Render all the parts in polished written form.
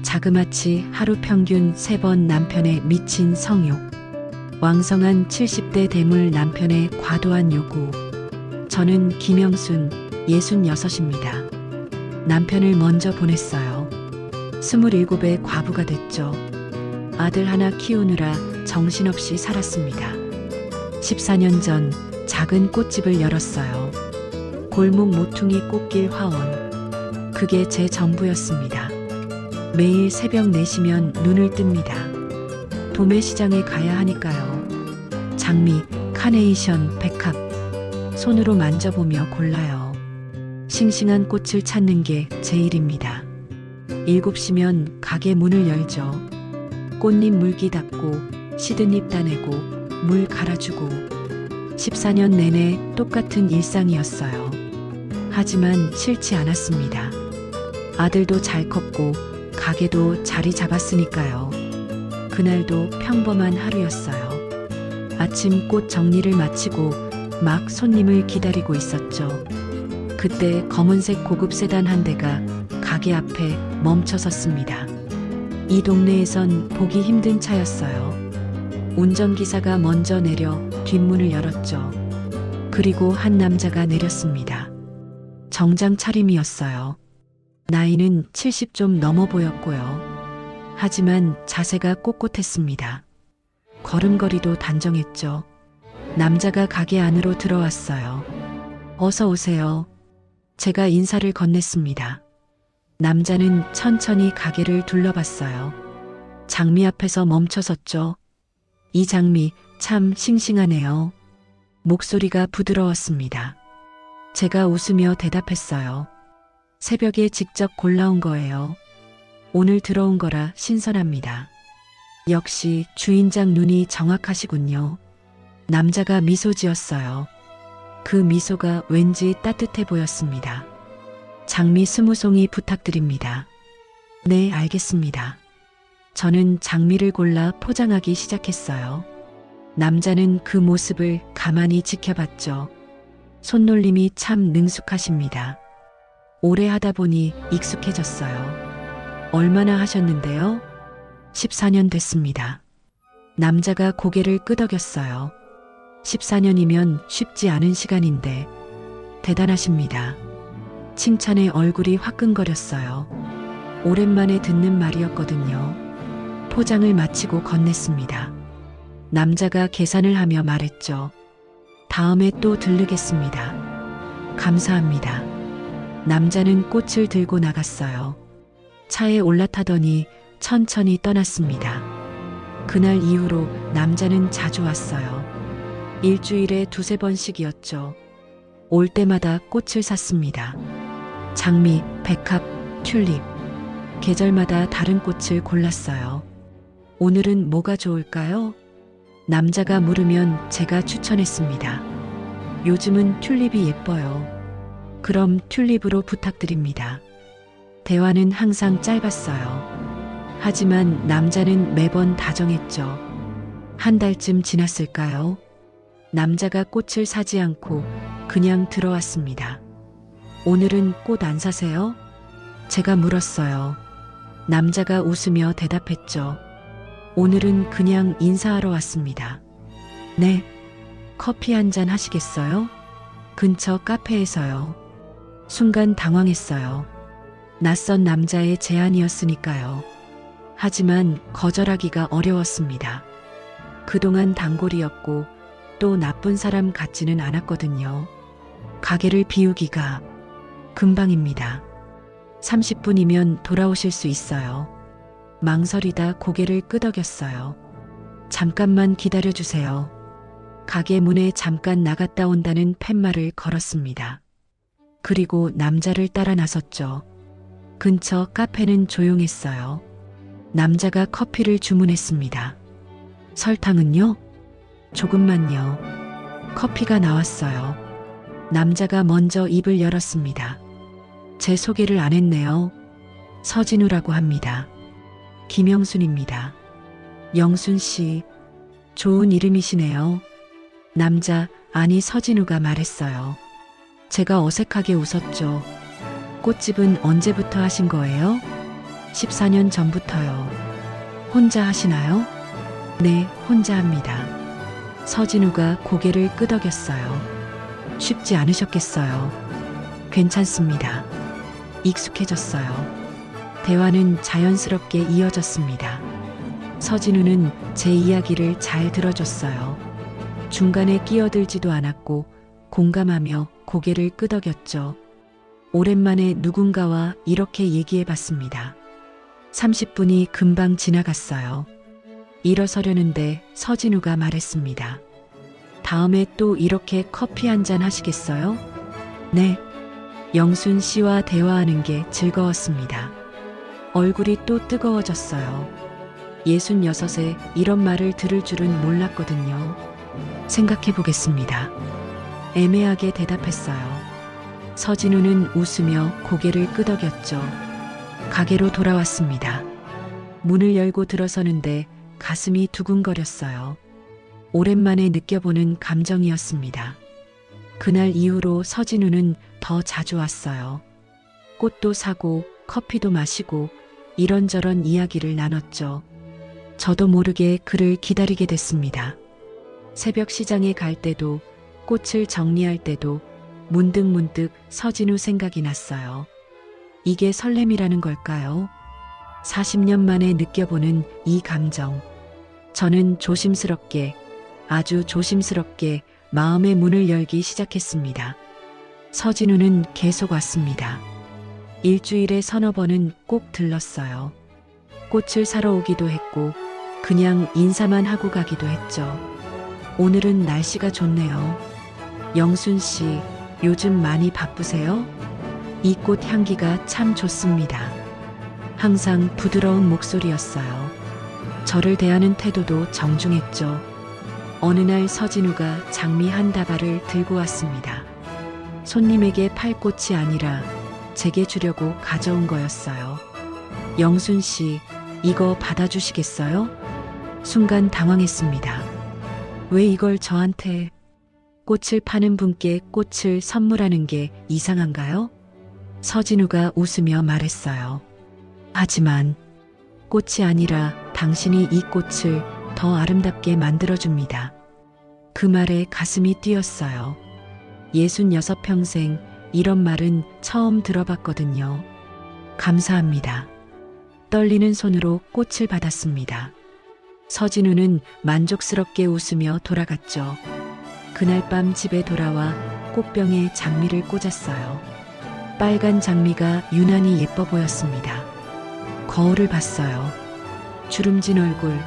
자그마치 하루 평균 3번 남편의 미친 성욕. 왕성한 70대 대물 남편의 과도한 요구. 저는 김영순, 66입니다. 남편을 먼저 보냈어요. 27의 과부가 됐죠. 아들 하나 키우느라 정신없이 살았습니다. 14년 전 작은 꽃집을 열었어요. 골목 모퉁이 꽃길 화원. 그게 제 전부였습니다. 매일 새벽 4시면 눈을 뜹니다. 도매시장에 가야 하니까요. 장미, 카네이션, 백합. 손으로 만져보며 골라요. 싱싱한 꽃을 찾는 게 제 일입니다. 7시면 가게 문을 열죠. 꽃잎 물기 닦고 시든 잎 따내고 물 갈아주고 14년 내내 똑같은 일상이었어요. 하지만 싫지 않았습니다. 아들도 잘 컸고 가게도 자리 잡았으니까요. 그날도 평범한 하루였어요. 아침 꽃 정리를 마치고 막 손님을 기다리고 있었죠. 그때 검은색 고급 세단 한 대가 가게 앞에 멈춰 섰습니다. 이 동네에선 보기 힘든 차였어요. 운전기사가 먼저 내려 뒷문을 열었죠. 그리고 한 남자가 내렸습니다. 정장 차림이었어요. 나이는 70 좀 넘어 보였고요. 하지만 자세가 꼿꼿했습니다. 걸음걸이도 단정했죠. 남자가 가게 안으로 들어왔어요. 어서 오세요. 제가 인사를 건넸습니다. 남자는 천천히 가게를 둘러봤어요. 장미 앞에서 멈춰섰죠. 이 장미 참 싱싱하네요. 목소리가 부드러웠습니다. 제가 웃으며 대답했어요. 새벽에 직접 골라온 거예요. 오늘 들어온 거라 신선합니다. 역시 주인장 눈이 정확하시군요. 남자가 미소 지었어요. 그 미소가 왠지 따뜻해 보였습니다. 장미 20송이 부탁드립니다. 네, 알겠습니다. 저는 장미를 골라 포장하기 시작했어요. 남자는 그 모습을 가만히 지켜봤죠. 손놀림이 참 능숙하십니다. 오래 하다 보니 익숙해졌어요. 얼마나 하셨는데요? 14년 됐습니다. 남자가 고개를 끄덕였어요. 14년이면 쉽지 않은 시간인데 대단하십니다. 칭찬에 얼굴이 화끈거렸어요. 오랜만에 듣는 말이었거든요. 포장을 마치고 건넸습니다. 남자가 계산을 하며 말했죠. 다음에 또 들르겠습니다. 감사합니다. 남자는 꽃을 들고 나갔어요. 차에 올라타더니 천천히 떠났습니다. 그날 이후로 남자는 자주 왔어요. 일주일에 2~3번씩이었죠. 올 때마다 꽃을 샀습니다. 장미, 백합, 튤립. 계절마다 다른 꽃을 골랐어요. 오늘은 뭐가 좋을까요? 남자가 물으면 제가 추천했습니다. 요즘은 튤립이 예뻐요. 그럼 튤립으로 부탁드립니다. 대화는 항상 짧았어요. 하지만 남자는 매번 다정했죠. 한 달쯤 지났을까요? 남자가 꽃을 사지 않고 그냥 들어왔습니다. 오늘은 꽃 안 사세요? 제가 물었어요. 남자가 웃으며 대답했죠. 오늘은 그냥 인사하러 왔습니다. 네. 커피 한 잔 하시겠어요? 근처 카페에서요. 순간 당황했어요. 낯선 남자의 제안이었으니까요. 하지만 거절하기가 어려웠습니다. 그동안 단골이었고 또 나쁜 사람 같지는 않았거든요. 가게를 비우기가 금방입니다. 30분이면 돌아오실 수 있어요. 망설이다 고개를 끄덕였어요. 잠깐만 기다려주세요. 가게 문에 잠깐 나갔다 온다는 팻말을 걸었습니다. 그리고 남자를 따라 나섰죠. 근처 카페는 조용했어요. 남자가 커피를 주문했습니다. 설탕은요? 조금만요. 커피가 나왔어요. 남자가 먼저 입을 열었습니다. 제 소개를 안 했네요. 서진우라고 합니다. 김영순입니다. 영순 씨, 좋은 이름이시네요. 남자, 아니 서진우가 말했어요. 제가 어색하게 웃었죠. 꽃집은 언제부터 하신 거예요? 14년 전부터요. 혼자 하시나요? 네, 혼자 합니다. 서진우가 고개를 끄덕였어요. 쉽지 않으셨겠어요. 괜찮습니다. 익숙해졌어요. 대화는 자연스럽게 이어졌습니다. 서진우는 제 이야기를 잘 들어줬어요. 중간에 끼어들지도 않았고 공감하며 고개를 끄덕였죠. 오랜만에 누군가와 이렇게 얘기해 봤습니다. 30분이 금방 지나갔어요. 일어서려는데 서진우가 말했습니다. 다음에 또 이렇게 커피 한잔 하시겠어요? 네. 영순 씨와 대화하는 게 즐거웠습니다. 얼굴이 또 뜨거워졌어요. 66에 이런 말을 들을 줄은 몰랐거든요. 생각해 보겠습니다. 애매하게 대답했어요. 서진우는 웃으며 고개를 끄덕였죠. 가게로 돌아왔습니다. 문을 열고 들어서는데 가슴이 두근거렸어요. 오랜만에 느껴보는 감정이었습니다. 그날 이후로 서진우는 더 자주 왔어요. 꽃도 사고 커피도 마시고 이런저런 이야기를 나눴죠. 저도 모르게 그를 기다리게 됐습니다. 새벽 시장에 갈 때도 꽃을 정리할 때도 문득문득 서진우 생각이 났어요. 이게 설렘이라는 걸까요? 40년 만에 느껴보는 이 감정. 저는 조심스럽게, 아주 조심스럽게 마음의 문을 열기 시작했습니다. 서진우는 계속 왔습니다. 일주일에 서너 번은 꼭 들렀어요. 꽃을 사러 오기도 했고, 그냥 인사만 하고 가기도 했죠. 오늘은 날씨가 좋네요. 영순 씨, 요즘 많이 바쁘세요? 이 꽃 향기가 참 좋습니다. 항상 부드러운 목소리였어요. 저를 대하는 태도도 정중했죠. 어느 날 서진우가 장미 한 다발을 들고 왔습니다. 손님에게 팔 꽃이 아니라 제게 주려고 가져온 거였어요. 영순 씨, 이거 받아주시겠어요? 순간 당황했습니다. 왜 이걸 저한테? 꽃을 파는 분께 꽃을 선물하는 게 이상한가요? 서진우가 웃으며 말했어요. 하지만 꽃이 아니라 당신이 이 꽃을 더 아름답게 만들어줍니다. 그 말에 가슴이 뛰었어요. 66평생 이런 말은 처음 들어봤거든요. 감사합니다. 떨리는 손으로 꽃을 받았습니다. 서진우는 만족스럽게 웃으며 돌아갔죠. 그날 밤 집에 돌아와 꽃병에 장미를 꽂았어요. 빨간 장미가 유난히 예뻐 보였습니다. 거울을 봤어요. 주름진 얼굴,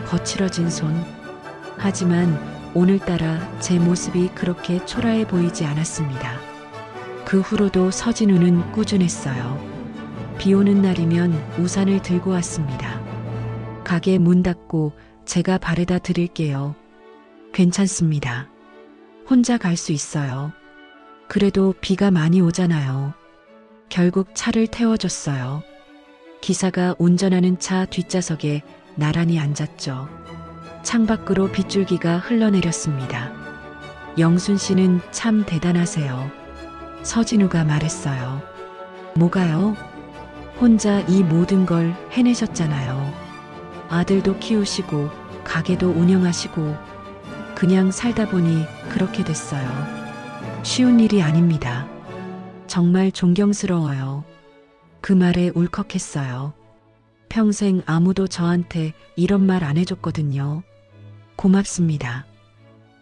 거칠어진 손. 하지만 오늘따라 제 모습이 그렇게 초라해 보이지 않았습니다. 그 후로도 서진우는 꾸준했어요. 비 오는 날이면 우산을 들고 왔습니다. 가게 문 닫고 제가 바래다 드릴게요. 괜찮습니다. 혼자 갈 수 있어요. 그래도 비가 많이 오잖아요. 결국 차를 태워줬어요. 기사가 운전하는 차 뒷좌석에 나란히 앉았죠. 창밖으로 빗줄기가 흘러내렸습니다. 영순 씨는 참 대단하세요. 서진우가 말했어요. 뭐가요? 혼자 이 모든 걸 해내셨잖아요. 아들도 키우시고 가게도 운영하시고 그냥 살다 보니 그렇게 됐어요. 쉬운 일이 아닙니다. 정말 존경스러워요. 그 말에 울컥했어요. 평생 아무도 저한테 이런 말 안 해줬거든요. 고맙습니다.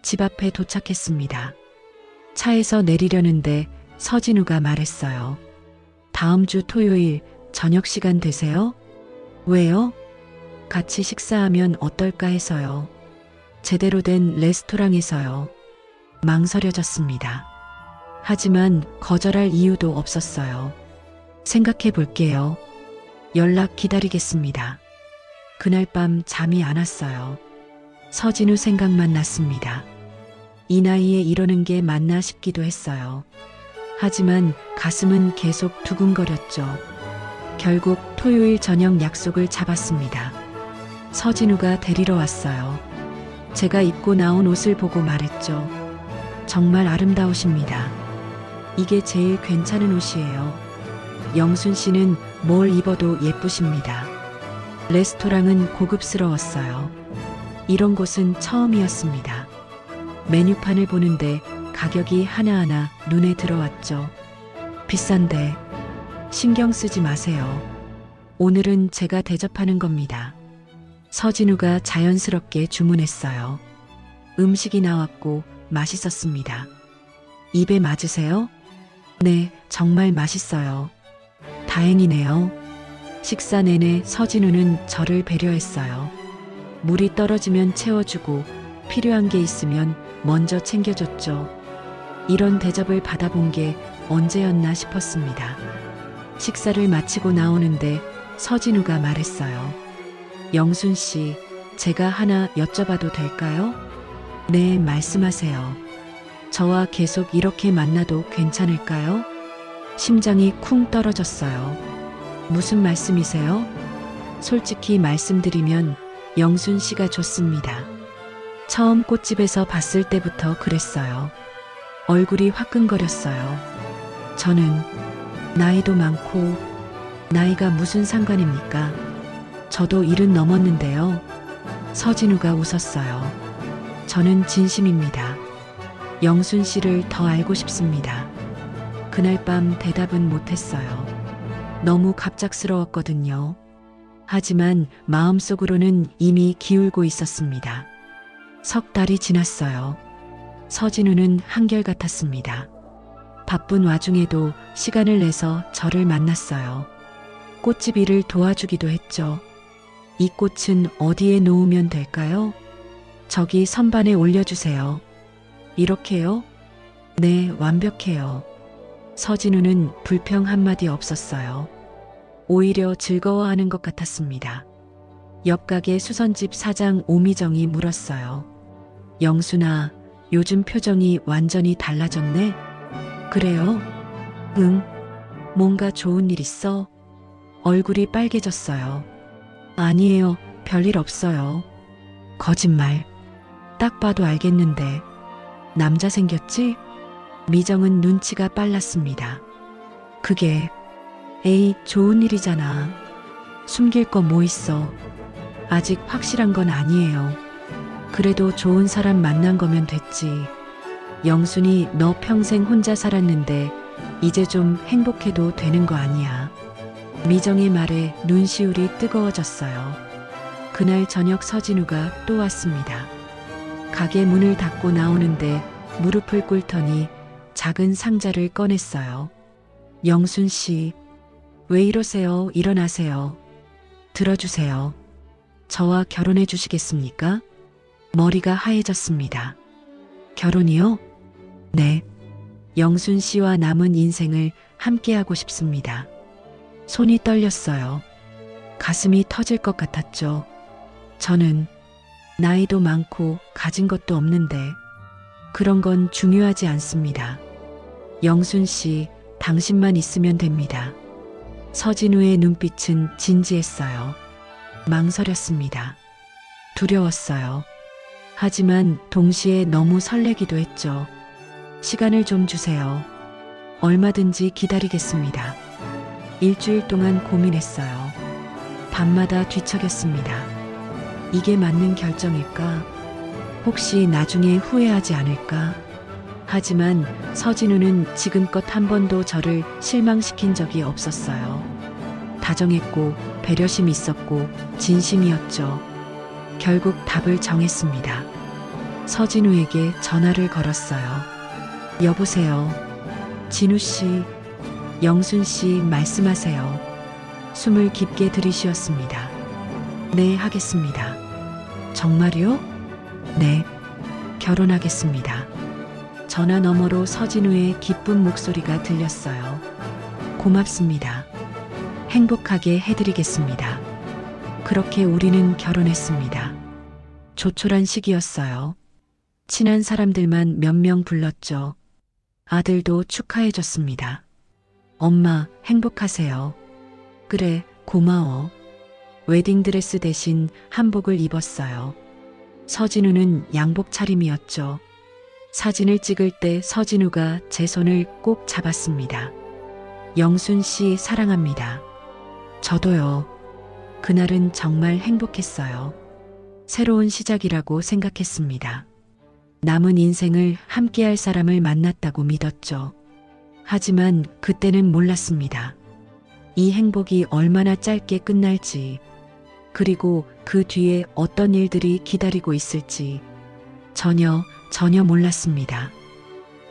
집 앞에 도착했습니다. 차에서 내리려는데 서진우가 말했어요. 다음 주 토요일 저녁 시간 되세요? 왜요? 같이 식사하면 어떨까 해서요. 제대로 된 레스토랑에서요. 망설여졌습니다. 하지만 거절할 이유도 없었어요. 생각해 볼게요. 연락 기다리겠습니다. 그날 밤 잠이 안 왔어요. 서진우 생각만 났습니다. 이 나이에 이러는 게 맞나 싶기도 했어요. 하지만 가슴은 계속 두근거렸죠. 결국 토요일 저녁 약속을 잡았습니다. 서진우가 데리러 왔어요. 제가 입고 나온 옷을 보고 말했죠. 정말 아름다우십니다. 이게 제일 괜찮은 옷이에요. 영순 씨는 뭘 입어도 예쁘십니다. 레스토랑은 고급스러웠어요. 이런 곳은 처음이었습니다. 메뉴판을 보는데 가격이 하나하나 눈에 들어왔죠. 비싼데 신경 쓰지 마세요. 오늘은 제가 대접하는 겁니다. 서진우가 자연스럽게 주문했어요. 음식이 나왔고 맛있었습니다. 입에 맞으세요? 네, 정말 맛있어요. 다행이네요. 식사 내내 서진우는 저를 배려했어요. 물이 떨어지면 채워주고 필요한 게 있으면 먼저 챙겨줬죠. 이런 대접을 받아본 게 언제였나 싶었습니다. 식사를 마치고 나오는데 서진우가 말했어요. 영순 씨, 제가 하나 여쭤봐도 될까요? 네, 말씀하세요. 저와 계속 이렇게 만나도 괜찮을까요? 심장이 쿵 떨어졌어요. 무슨 말씀이세요? 솔직히 말씀드리면 영순 씨가 좋습니다. 처음 꽃집에서 봤을 때부터 그랬어요. 얼굴이 화끈거렸어요. 저는 나이도 많고 나이가 무슨 상관입니까? 저도 70 넘었는데요. 서진우가 웃었어요. 저는 진심입니다. 영순 씨를 더 알고 싶습니다. 그날 밤 대답은 못했어요. 너무 갑작스러웠거든요. 하지만 마음속으로는 이미 기울고 있었습니다. 석 달이 지났어요. 서진우는 한결같았습니다. 바쁜 와중에도 시간을 내서 저를 만났어요. 꽃집 일을 도와주기도 했죠. 이 꽃은 어디에 놓으면 될까요? 저기 선반에 올려주세요. 이렇게요? 네, 완벽해요. 서진우는 불평 한마디 없었어요. 오히려 즐거워하는 것 같았습니다. 옆 가게 수선집 사장 오미정이 물었어요. 영순아, 요즘 표정이 완전히 달라졌네? 그래요? 응. 뭔가 좋은 일 있어? 얼굴이 빨개졌어요. 아니에요. 별일 없어요. 거짓말. 딱 봐도 알겠는데. 남자 생겼지? 미정은 눈치가 빨랐습니다. 그게 에이, 좋은 일이잖아. 숨길 거 뭐 있어. 아직 확실한 건 아니에요. 그래도 좋은 사람 만난 거면 됐지. 영순이 너 평생 혼자 살았는데 이제 좀 행복해도 되는 거 아니야. 미정의 말에 눈시울이 뜨거워졌어요. 그날 저녁 서진우가 또 왔습니다. 가게 문을 닫고 나오는데 무릎을 꿇더니 작은 상자를 꺼냈어요. 영순 씨, 왜 이러세요? 일어나세요. 들어주세요. 저와 결혼해 주시겠습니까? 머리가 하얘졌습니다. 결혼이요? 네. 영순 씨와 남은 인생을 함께하고 싶습니다. 손이 떨렸어요. 가슴이 터질 것 같았죠. 저는 나이도 많고 가진 것도 없는데 그런 건 중요하지 않습니다. 영순 씨, 당신만 있으면 됩니다. 서진우의 눈빛은 진지했어요. 망설였습니다. 두려웠어요. 하지만 동시에 너무 설레기도 했죠. 시간을 좀 주세요. 얼마든지 기다리겠습니다. 일주일 동안 고민했어요. 밤마다 뒤척였습니다. 이게 맞는 결정일까? 혹시 나중에 후회하지 않을까? 하지만 서진우는 지금껏 한 번도 저를 실망시킨 적이 없었어요. 다정했고 배려심이 있었고 진심이었죠. 결국 답을 정했습니다. 서진우에게 전화를 걸었어요. 여보세요. 진우 씨, 영순 씨 말씀하세요. 숨을 깊게 들이쉬었습니다. 네, 하겠습니다. 정말요? 네, 결혼하겠습니다. 전화 너머로 서진우의 기쁜 목소리가 들렸어요. 고맙습니다. 행복하게 해드리겠습니다. 그렇게 우리는 결혼했습니다. 조촐한 시기였어요. 친한 사람들만 몇 명 불렀죠. 아들도 축하해줬습니다. 엄마, 행복하세요. 그래, 고마워. 웨딩드레스 대신 한복을 입었어요. 서진우는 양복 차림이었죠. 사진을 찍을 때 서진우가 제 손을 꼭 잡았습니다. 영순 씨 사랑합니다. 저도요. 그날은 정말 행복했어요. 새로운 시작이라고 생각했습니다. 남은 인생을 함께할 사람을 만났다고 믿었죠. 하지만 그때는 몰랐습니다. 이 행복이 얼마나 짧게 끝날지, 그리고 그 뒤에 어떤 일들이 기다리고 있을지 전혀 몰랐습니다.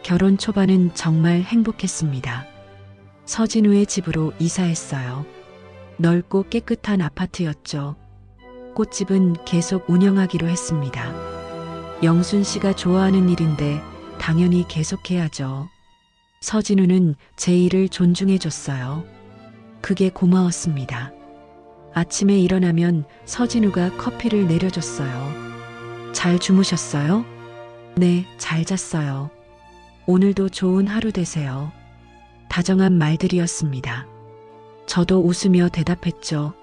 결혼 초반은 정말 행복했습니다. 서진우의 집으로 이사했어요. 넓고 깨끗한 아파트였죠. 꽃집은 계속 운영하기로 했습니다. 영순 씨가 좋아하는 일인데 당연히 계속해야죠. 서진우는 제 일을 존중해줬어요. 그게 고마웠습니다. 아침에 일어나면 서진우가 커피를 내려줬어요. 잘 주무셨어요? 네, 잘 잤어요. 오늘도 좋은 하루 되세요. 다정한 말들이었습니다. 저도 웃으며 대답했죠.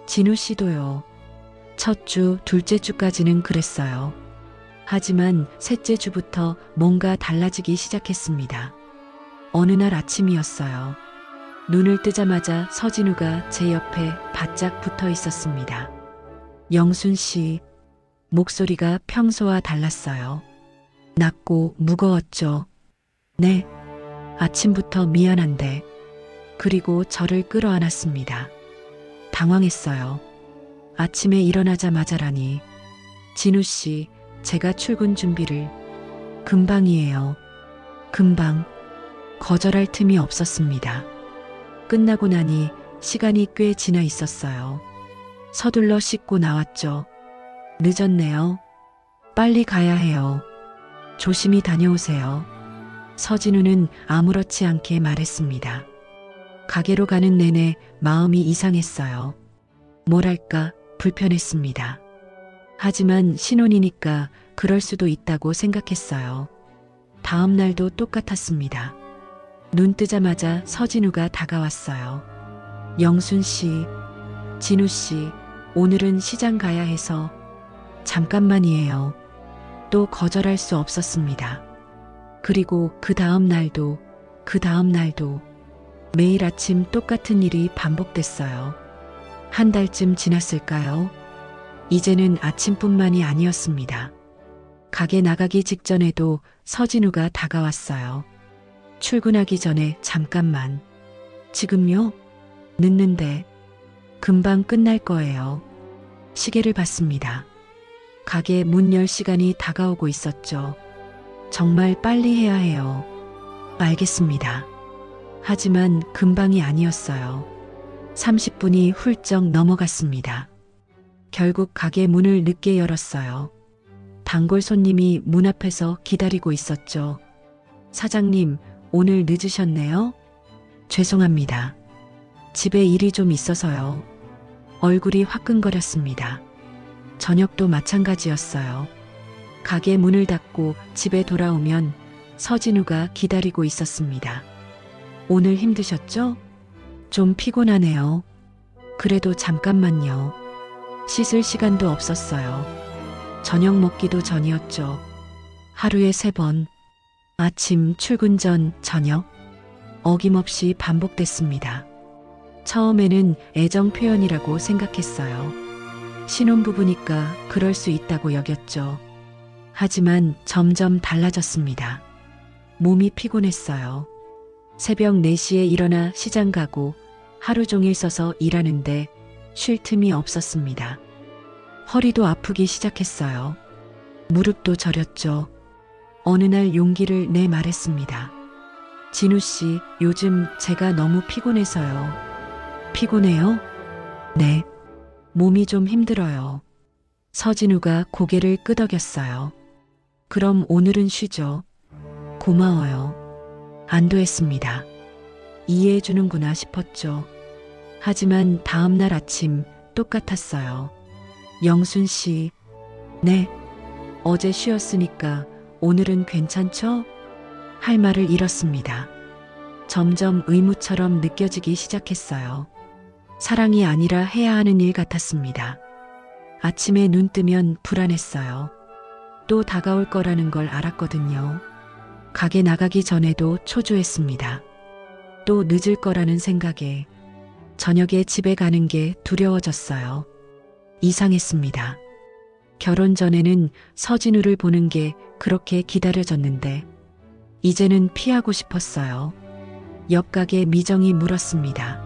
진우 씨도요. 첫 주, 둘째 주까지는 그랬어요. 하지만 셋째 주부터 뭔가 달라지기 시작했습니다. 어느 날 아침이었어요. 눈을 뜨자마자 서진우가 제 옆에 바짝 붙어 있었습니다. 영순 씨, 목소리가 평소와 달랐어요. 낮고 무거웠죠. 네, 아침부터 미안한데. 그리고 저를 끌어안았습니다. 당황했어요. 아침에 일어나자마자라니. 진우 씨, 제가 출근 준비를. 금방이에요. 금방. 거절할 틈이 없었습니다. 끝나고 나니 시간이 꽤 지나 있었어요. 서둘러 씻고 나왔죠. 늦었네요. 빨리 가야 해요. 조심히 다녀오세요. 서진우는 아무렇지 않게 말했습니다. 가게로 가는 내내 마음이 이상했어요. 뭐랄까 불편했습니다. 하지만 신혼이니까 그럴 수도 있다고 생각했어요. 다음 날도 똑같았습니다. 눈 뜨자마자 서진우가 다가왔어요. 영순 씨, 진우 씨, 오늘은 시장 가야 해서. 잠깐만이에요. 또 거절할 수 없었습니다. 그리고 그 다음 날도 매일 아침 똑같은 일이 반복됐어요. 한 달쯤 지났을까요? 이제는 아침뿐만이 아니었습니다. 가게 나가기 직전에도 서진우가 다가왔어요. 출근하기 전에 잠깐만. 지금요? 늦는데. 금방 끝날 거예요. 시계를 봤습니다. 가게 문 열 시간이 다가오고 있었죠. 정말 빨리 해야 해요. 알겠습니다. 하지만 금방이 아니었어요. 30분이 훌쩍 넘어갔습니다. 결국 가게 문을 늦게 열었어요. 단골 손님이 문 앞에서 기다리고 있었죠. 사장님, 오늘 늦으셨네요? 죄송합니다. 집에 일이 좀 있어서요. 얼굴이 화끈거렸습니다. 저녁도 마찬가지였어요. 가게 문을 닫고 집에 돌아오면 서진우가 기다리고 있었습니다. 오늘 힘드셨죠? 좀 피곤하네요. 그래도 잠깐만요. 씻을 시간도 없었어요. 저녁 먹기도 전이었죠. 하루에 3번. 아침, 출근 전, 저녁. 어김없이 반복됐습니다. 처음에는 애정 표현이라고 생각했어요. 신혼부부니까 그럴 수 있다고 여겼죠. 하지만 점점 달라졌습니다. 몸이 피곤했어요. 새벽 4시에 일어나 시장 가고 하루 종일 서서 일하는데 쉴 틈이 없었습니다. 허리도 아프기 시작했어요. 무릎도 저렸죠. 어느 날 용기를 내 말했습니다. 진우 씨, 요즘 제가 너무 피곤해서요. 피곤해요? 네. 몸이 좀 힘들어요. 서진우가 고개를 끄덕였어요. 그럼 오늘은 쉬죠. 고마워요. 안도했습니다. 이해해주는구나 싶었죠. 하지만 다음 날 아침 똑같았어요. 영순 씨, 네. 어제 쉬었으니까 오늘은 괜찮죠? 할 말을 잃었습니다. 점점 의무처럼 느껴지기 시작했어요. 사랑이 아니라 해야 하는 일 같았습니다. 아침에 눈 뜨면 불안했어요. 또 다가올 거라는 걸 알았거든요. 가게 나가기 전에도 초조했습니다. 또 늦을 거라는 생각에 저녁에 집에 가는 게 두려워졌어요. 이상했습니다. 결혼 전에는 서진우를 보는 게 그렇게 기다려졌는데 이제는 피하고 싶었어요. 옆 가게 미정이 물었습니다.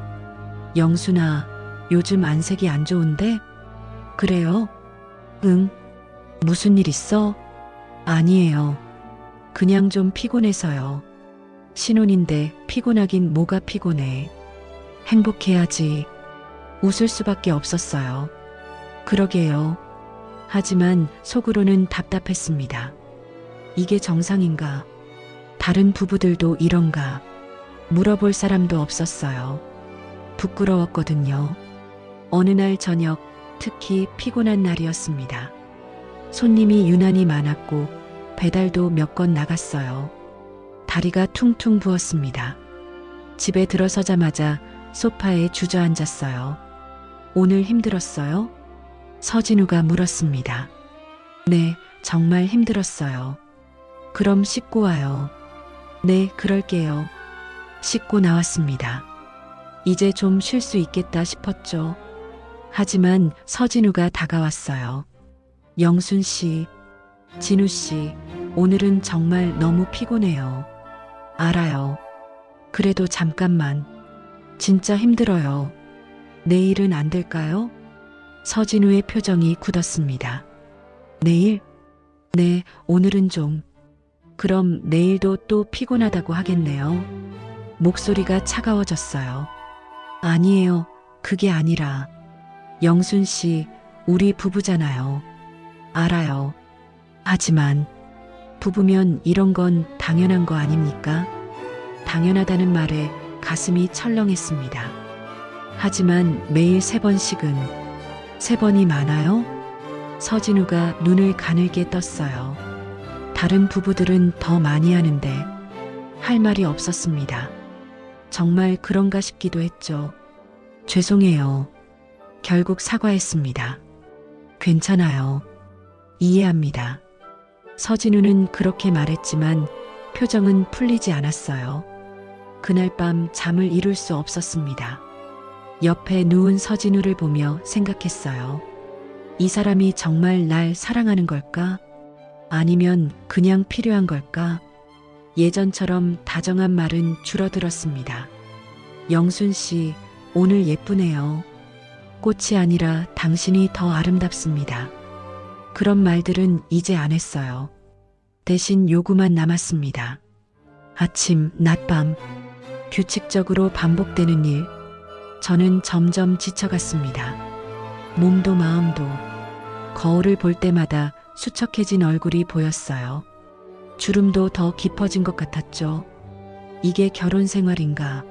영순아, 요즘 안색이 안 좋은데? 그래요? 응. 무슨 일 있어? 아니에요. 그냥 좀 피곤해서요. 신혼인데 피곤하긴 뭐가 피곤해. 행복해야지. 웃을 수밖에 없었어요. 그러게요. 하지만 속으로는 답답했습니다. 이게 정상인가? 다른 부부들도 이런가? 물어볼 사람도 없었어요. 부끄러웠거든요. 어느 날 저녁, 특히 피곤한 날이었습니다. 손님이 유난히 많았고 배달도 몇 건 나갔어요. 다리가 퉁퉁 부었습니다. 집에 들어서자마자 소파에 주저앉았어요. 오늘 힘들었어요? 서진우가 물었습니다. 네, 정말 힘들었어요. 그럼 씻고 와요. 네, 그럴게요. 씻고 나왔습니다. 이제 좀 쉴 수 있겠다 싶었죠. 하지만 서진우가 다가왔어요. 영순 씨, 진우 씨, 오늘은 정말 너무 피곤해요. 알아요. 그래도 잠깐만. 진짜 힘들어요. 내일은 안 될까요? 서진우의 표정이 굳었습니다. 내일? 네, 오늘은 좀. 그럼 내일도 또 피곤하다고 하겠네요. 목소리가 차가워졌어요. 아니에요. 그게 아니라. 영순 씨, 우리 부부잖아요. 알아요. 하지만 부부면 이런 건 당연한 거 아닙니까? 당연하다는 말에 가슴이 철렁했습니다. 하지만 매일 3번씩은 3번이 많아요? 서진우가 눈을 가늘게 떴어요. 다른 부부들은 더 많이 하는데 할 말이 없었습니다. 정말 그런가 싶기도 했죠. 죄송해요. 결국 사과했습니다. 괜찮아요. 이해합니다. 서진우는 그렇게 말했지만 표정은 풀리지 않았어요. 그날 밤 잠을 이룰 수 없었습니다. 옆에 누운 서진우를 보며 생각했어요. 이 사람이 정말 날 사랑하는 걸까? 아니면 그냥 필요한 걸까? 예전처럼 다정한 말은 줄어들었습니다. 영순 씨, 오늘 예쁘네요. 꽃이 아니라 당신이 더 아름답습니다. 그런 말들은 이제 안 했어요. 대신 요구만 남았습니다. 아침, 낮밤, 규칙적으로 반복되는 일. 저는 점점 지쳐갔습니다. 몸도 마음도. 거울을 볼 때마다 수척해진 얼굴이 보였어요. 주름도 더 깊어진 것 같았죠. 이게 결혼 생활인가?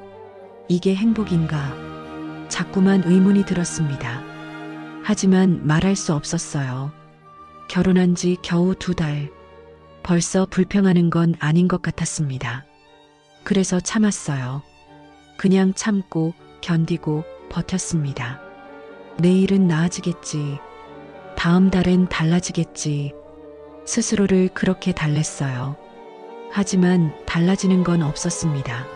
이게 행복인가? 자꾸만 의문이 들었습니다. 하지만 말할 수 없었어요. 결혼한 지 겨우 2달. 벌써 불평하는 건 아닌 것 같았습니다. 그래서 참았어요. 그냥 참고 견디고 버텼습니다. 내일은 나아지겠지. 다음 달엔 달라지겠지. 스스로를 그렇게 달랬어요. 하지만 달라지는 건 없었습니다.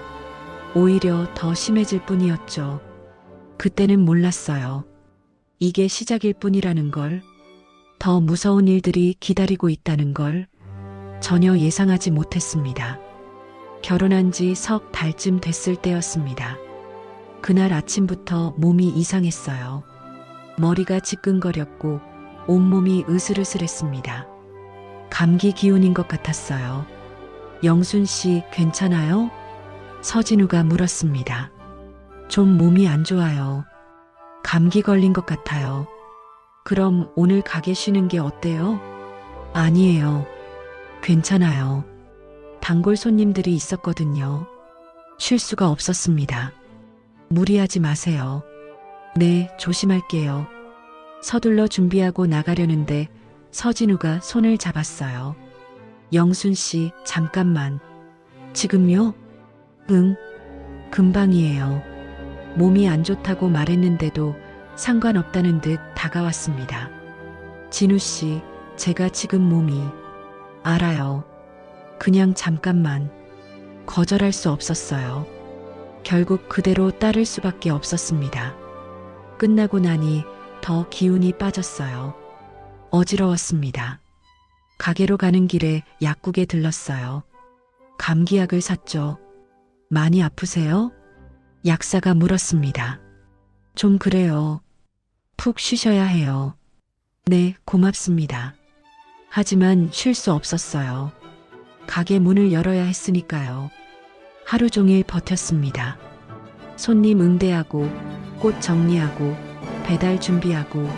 오히려 더 심해질 뿐이었죠. 그때는 몰랐어요. 이게 시작일 뿐이라는 걸. 더 무서운 일들이 기다리고 있다는 걸 전혀 예상하지 못했습니다. 결혼한 지 석 달쯤 됐을 때였습니다. 그날 아침부터 몸이 이상했어요. 머리가 지끈거렸고 온몸이 으슬으슬했습니다. 감기 기운인 것 같았어요. 영순 씨 괜찮아요? 서진우가 물었습니다. 좀 몸이 안 좋아요. 감기 걸린 것 같아요. 그럼 오늘 가게 쉬는 게 어때요? 아니에요. 괜찮아요. 단골 손님들이 있었거든요. 쉴 수가 없었습니다. 무리하지 마세요. 네, 조심할게요. 서둘러 준비하고 나가려는데 서진우가 손을 잡았어요. 영순 씨, 잠깐만. 지금요? 응, 금방이에요. 몸이 안 좋다고 말했는데도 상관없다는 듯 다가왔습니다. 진우 씨, 제가 지금 몸이... 알아요. 그냥 잠깐만. 거절할 수 없었어요. 결국 그대로 따를 수밖에 없었습니다. 끝나고 나니 더 기운이 빠졌어요. 어지러웠습니다. 가게로 가는 길에 약국에 들렀어요. 감기약을 샀죠. 많이 아프세요? 약사가 물었습니다. 좀 그래요. 푹 쉬셔야 해요. 네, 고맙습니다. 하지만 쉴 수 없었어요. 가게 문을 열어야 했으니까요. 하루 종일 버텼습니다. 손님 응대하고, 꽃 정리하고, 배달 준비하고,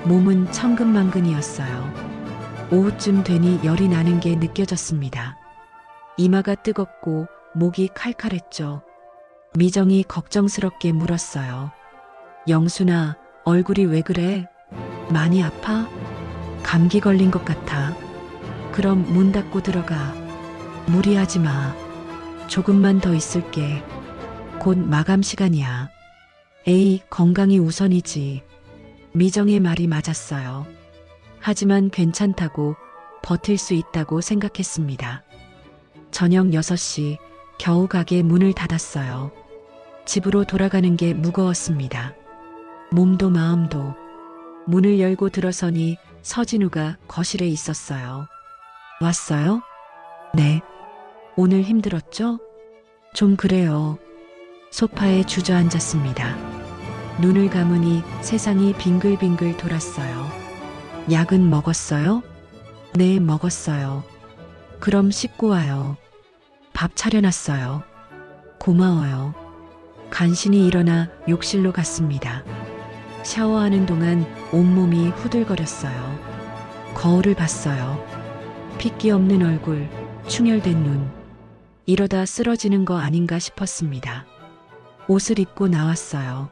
몸은 천근만근이었어요. 오후쯤 되니 열이 나는 게 느껴졌습니다. 이마가 뜨겁고 목이 칼칼했죠. 미정이 걱정스럽게 물었어요. 영순아, 얼굴이 왜 그래? 많이 아파? 감기 걸린 것 같아. 그럼 문 닫고 들어가. 무리하지 마. 조금만 더 있을게. 곧 마감 시간이야. 에이, 건강이 우선이지. 미정의 말이 맞았어요. 하지만 괜찮다고, 버틸 수 있다고 생각했습니다. 저녁 6시 겨우 가게 문을 닫았어요. 집으로 돌아가는 게 무거웠습니다. 몸도 마음도. 문을 열고 들어서니 서진우가 거실에 있었어요. 왔어요? 네. 오늘 힘들었죠? 좀 그래요. 소파에 주저앉았습니다. 눈을 감으니 세상이 빙글빙글 돌았어요. 약은 먹었어요? 네, 먹었어요. 그럼 씻고 와요. 밥 차려놨어요. 고마워요. 간신히 일어나 욕실로 갔습니다. 샤워하는 동안 온몸이 후들거렸어요. 거울을 봤어요. 핏기 없는 얼굴, 충혈된 눈. 이러다 쓰러지는 거 아닌가 싶었습니다. 옷을 입고 나왔어요.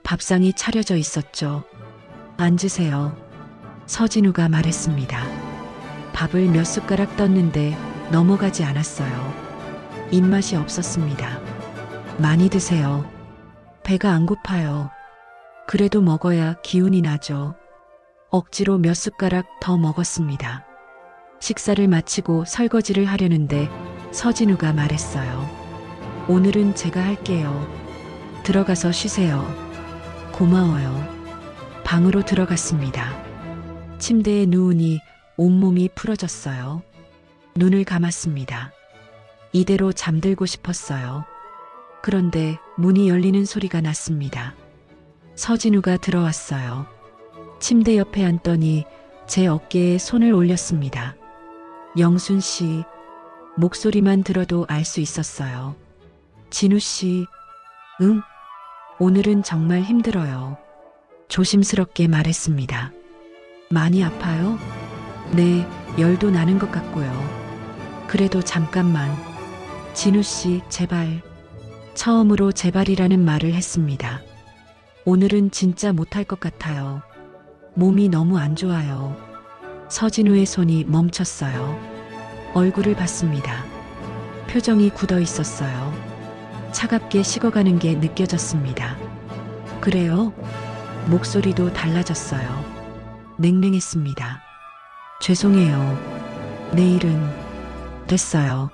밥상이 차려져 있었죠. 앉으세요. 서진우가 말했습니다. 밥을 몇 숟가락 떴는데 넘어가지 않았어요. 입맛이 없었습니다. 많이 드세요. 배가 안 고파요. 그래도 먹어야 기운이 나죠. 억지로 몇 숟가락 더 먹었습니다. 식사를 마치고 설거지를 하려는데 서진우가 말했어요. 오늘은 제가 할게요. 들어가서 쉬세요. 고마워요. 방으로 들어갔습니다. 침대에 누우니 온몸이 풀어졌어요. 눈을 감았습니다. 이대로 잠들고 싶었어요. 그런데 문이 열리는 소리가 났습니다. 서진우가 들어왔어요. 침대 옆에 앉더니 제 어깨에 손을 올렸습니다. 영순 씨, 목소리만 들어도 알 수 있었어요. 진우 씨, 응? 오늘은 정말 힘들어요. 조심스럽게 말했습니다. 많이 아파요? 네, 열도 나는 것 같고요. 그래도 잠깐만. 진우 씨, 제발. 처음으로 제발이라는 말을 했습니다. 오늘은 진짜 못할 것 같아요. 몸이 너무 안 좋아요. 서진우의 손이 멈췄어요. 얼굴을 봤습니다. 표정이 굳어 있었어요. 차갑게 식어가는 게 느껴졌습니다. 그래요? 목소리도 달라졌어요. 냉랭했습니다. 죄송해요. 내일은 됐어요.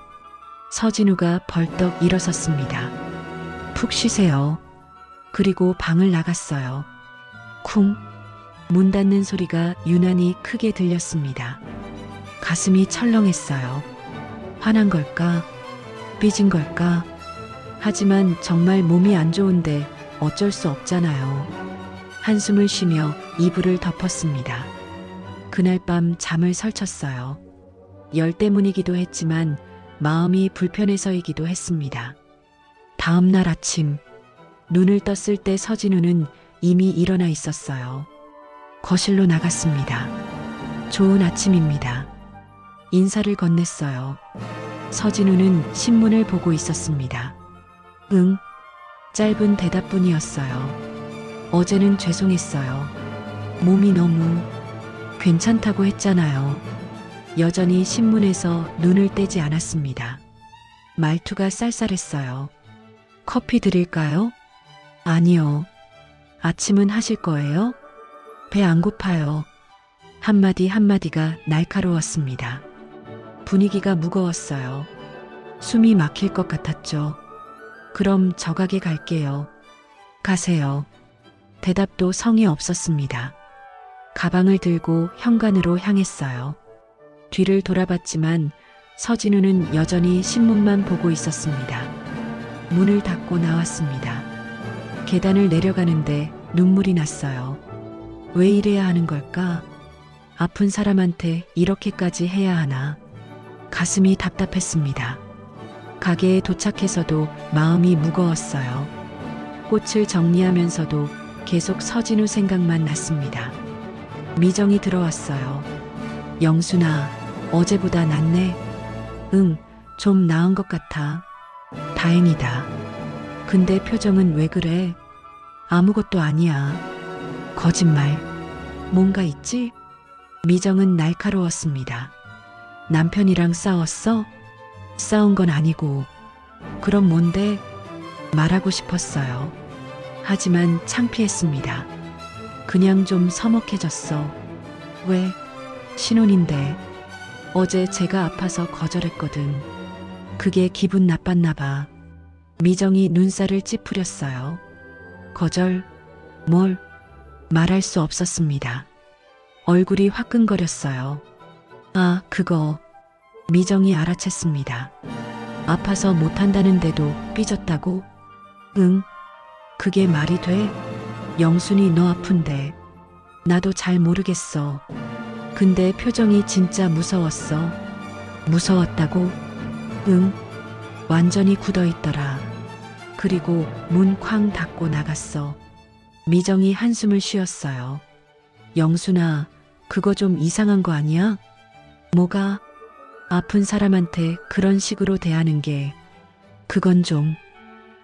서진우가 벌떡 일어섰습니다. 푹 쉬세요. 그리고 방을 나갔어요. 쿵. 문 닫는 소리가 유난히 크게 들렸습니다. 가슴이 철렁했어요. 화난 걸까? 삐진 걸까? 하지만 정말 몸이 안 좋은데 어쩔 수 없잖아요. 한숨을 쉬며 이불을 덮었습니다. 그날 밤 잠을 설쳤어요. 열 때문이기도 했지만 마음이 불편해서이기도 했습니다. 다음 날 아침 눈을 떴을 때 서진우는 이미 일어나 있었어요. 거실로 나갔습니다. 좋은 아침입니다. 인사를 건넸어요. 서진우는 신문을 보고 있었습니다. 응. 짧은 대답뿐이었어요. 어제는 죄송했어요. 몸이 너무 괜찮다고 했잖아요. 여전히 신문에서 눈을 떼지 않았습니다. 말투가 쌀쌀했어요. 커피 드릴까요? 아니요. 아침은 하실 거예요? 배 안 고파요. 한마디 한마디가 날카로웠습니다. 분위기가 무거웠어요. 숨이 막힐 것 같았죠. 그럼 저 가게 갈게요. 가세요. 대답도 성의 없었습니다. 가방을 들고 현관으로 향했어요. 뒤를 돌아봤지만 서진우는 여전히 신문만 보고 있었습니다. 문을 닫고 나왔습니다. 계단을 내려가는데 눈물이 났어요. 왜 이래야 하는 걸까? 아픈 사람한테 이렇게까지 해야 하나? 가슴이 답답했습니다. 가게에 도착해서도 마음이 무거웠어요. 꽃을 정리하면서도 계속 서진우 생각만 났습니다. 미정이 들어왔어요. 영순아, 어제보다 낫네? 응, 좀 나은 것 같아. 다행이다. 근데 표정은 왜 그래? 아무것도 아니야. 거짓말. 뭔가 있지? 미정은 날카로웠습니다. 남편이랑 싸웠어? 싸운 건 아니고. 그럼 뭔데? 말하고 싶었어요. 하지만 창피했습니다. 그냥 좀 서먹해졌어. 왜? 신혼인데. 어제 제가 아파서 거절했거든. 그게 기분 나빴나 봐. 미정이 눈살을 찌푸렸어요. 거절? 뭘? 말할 수 없었습니다. 얼굴이 화끈거렸어요. 아, 그거. 미정이 알아챘습니다. 아파서 못한다는데도 삐졌다고? 응. 그게 말이 돼? 영순이 너 아픈데. 나도 잘 모르겠어. 근데 표정이 진짜 무서웠어. 무서웠다고? 응. 완전히 굳어있더라. 그리고 문 쾅 닫고 나갔어. 미정이 한숨을 쉬었어요. 영순아, 그거 좀 이상한 거 아니야? 뭐가? 아픈 사람한테 그런 식으로 대하는 게. 그건 좀.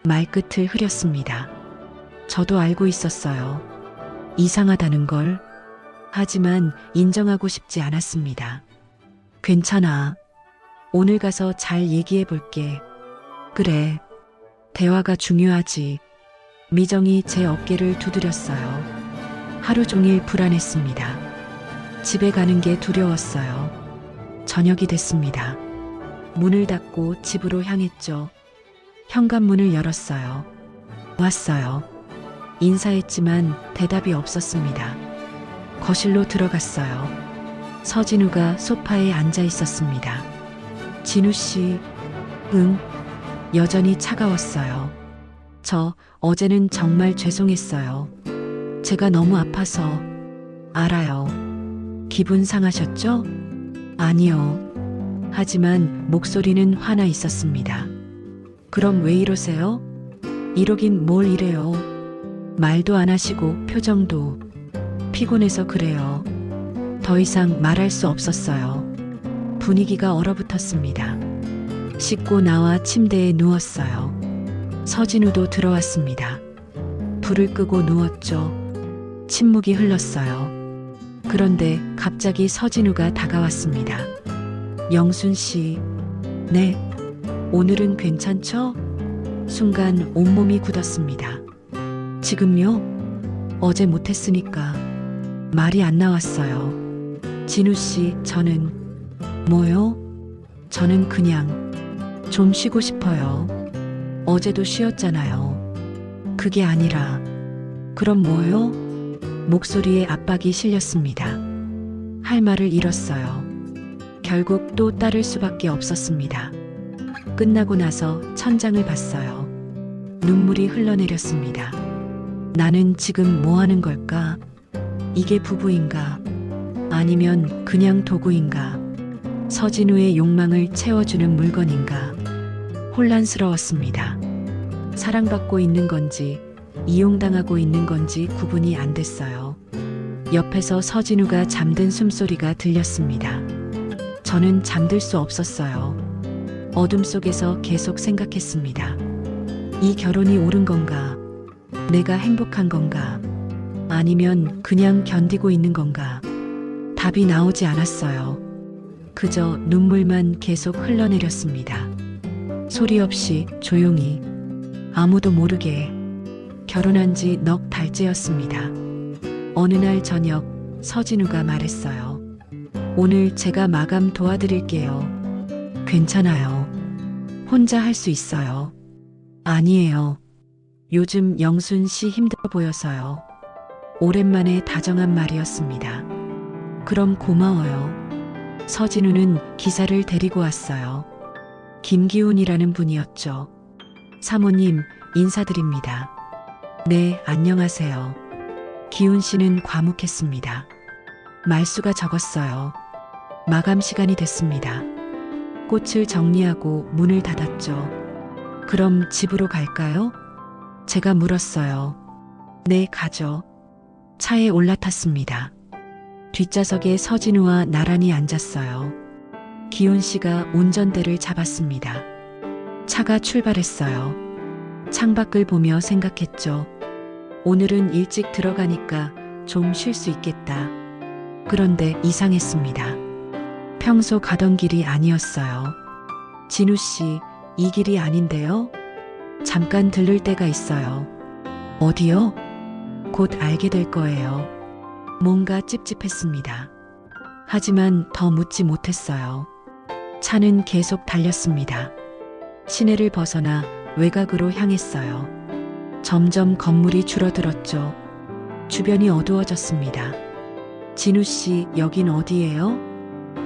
말끝을 흐렸습니다. 저도 알고 있었어요. 이상하다는 걸. 하지만 인정하고 싶지 않았습니다. 괜찮아. 오늘 가서 잘 얘기해 볼게. 그래. 대화가 중요하지. 미정이 제 어깨를 두드렸어요. 하루 종일 불안했습니다. 집에 가는 게 두려웠어요. 저녁이 됐습니다. 문을 닫고 집으로 향했죠. 현관문을 열었어요. 왔어요. 인사했지만 대답이 없었습니다. 거실로 들어갔어요. 서진우가 소파에 앉아 있었습니다. 진우 씨, 응. 여전히 차가웠어요. 저 어제는 정말 죄송했어요. 제가 너무 아파서. 알아요. 기분 상하셨죠? 아니요. 하지만 목소리는 화나 있었습니다. 그럼 왜 이러세요? 이러긴 뭘 이래요. 말도 안 하시고 표정도. 피곤해서 그래요. 더 이상 말할 수 없었어요. 분위기가 얼어붙었습니다. 씻고 나와 침대에 누웠어요. 서진우도 들어왔습니다. 불을 끄고 누웠죠. 침묵이 흘렀어요. 그런데 갑자기 서진우가 다가왔습니다. 영순 씨, 네. 오늘은 괜찮죠? 순간 온몸이 굳었습니다. 지금요? 어제 못했으니까. 말이 안 나왔어요. 진우 씨, 저는. 뭐요? 저는 그냥 좀 쉬고 싶어요. 어제도 쉬었잖아요. 그게 아니라. 그럼 뭐요? 목소리에 압박이 실렸습니다. 할 말을 잃었어요. 결국 또 따를 수밖에 없었습니다. 끝나고 나서 천장을 봤어요. 눈물이 흘러내렸습니다. 나는 지금 뭐 하는 걸까? 이게 부부인가? 아니면 그냥 도구인가? 서진우의 욕망을 채워주는 물건인가? 혼란스러웠습니다. 사랑받고 있는 건지 이용당하고 있는 건지 구분이 안 됐어요. 옆에서 서진우가 잠든 숨소리가 들렸습니다. 저는 잠들 수 없었어요. 어둠 속에서 계속 생각했습니다. 이 결혼이 옳은 건가? 내가 행복한 건가? 아니면 그냥 견디고 있는 건가? 답이 나오지 않았어요. 그저 눈물만 계속 흘러내렸습니다. 소리 없이 조용히 아무도 모르게 결혼한 지 넉 달째였습니다. 어느 날 저녁 서진우가 말했어요. 오늘 제가 마감 도와드릴게요. 괜찮아요. 혼자 할 수 있어요. 아니에요. 요즘 영순 씨 힘들어 보여서요. 오랜만에 다정한 말이었습니다. 그럼 고마워요. 서진우는 기사를 데리고 왔어요. 김기훈이라는 분이었죠. 사모님, 인사드립니다. 네, 안녕하세요. 기훈 씨는 과묵했습니다. 말수가 적었어요. 마감 시간이 됐습니다. 꽃을 정리하고 문을 닫았죠. 그럼 집으로 갈까요? 제가 물었어요. 네, 가죠. 차에 올라탔습니다. 뒷좌석에 서진우와 나란히 앉았어요. 기훈 씨가 운전대를 잡았습니다. 차가 출발했어요. 창밖을 보며 생각했죠. 오늘은 일찍 들어가니까 좀 쉴 수 있겠다. 그런데 이상했습니다. 평소 가던 길이 아니었어요. 진우 씨, 이 길이 아닌데요? 잠깐 들를 때가 있어요. 어디요? 곧 알게 될 거예요. 뭔가 찝찝했습니다. 하지만 더 묻지 못했어요. 차는 계속 달렸습니다. 시내를 벗어나 외곽으로 향했어요. 점점 건물이 줄어들었죠. 주변이 어두워졌습니다. 진우 씨, 여긴 어디예요?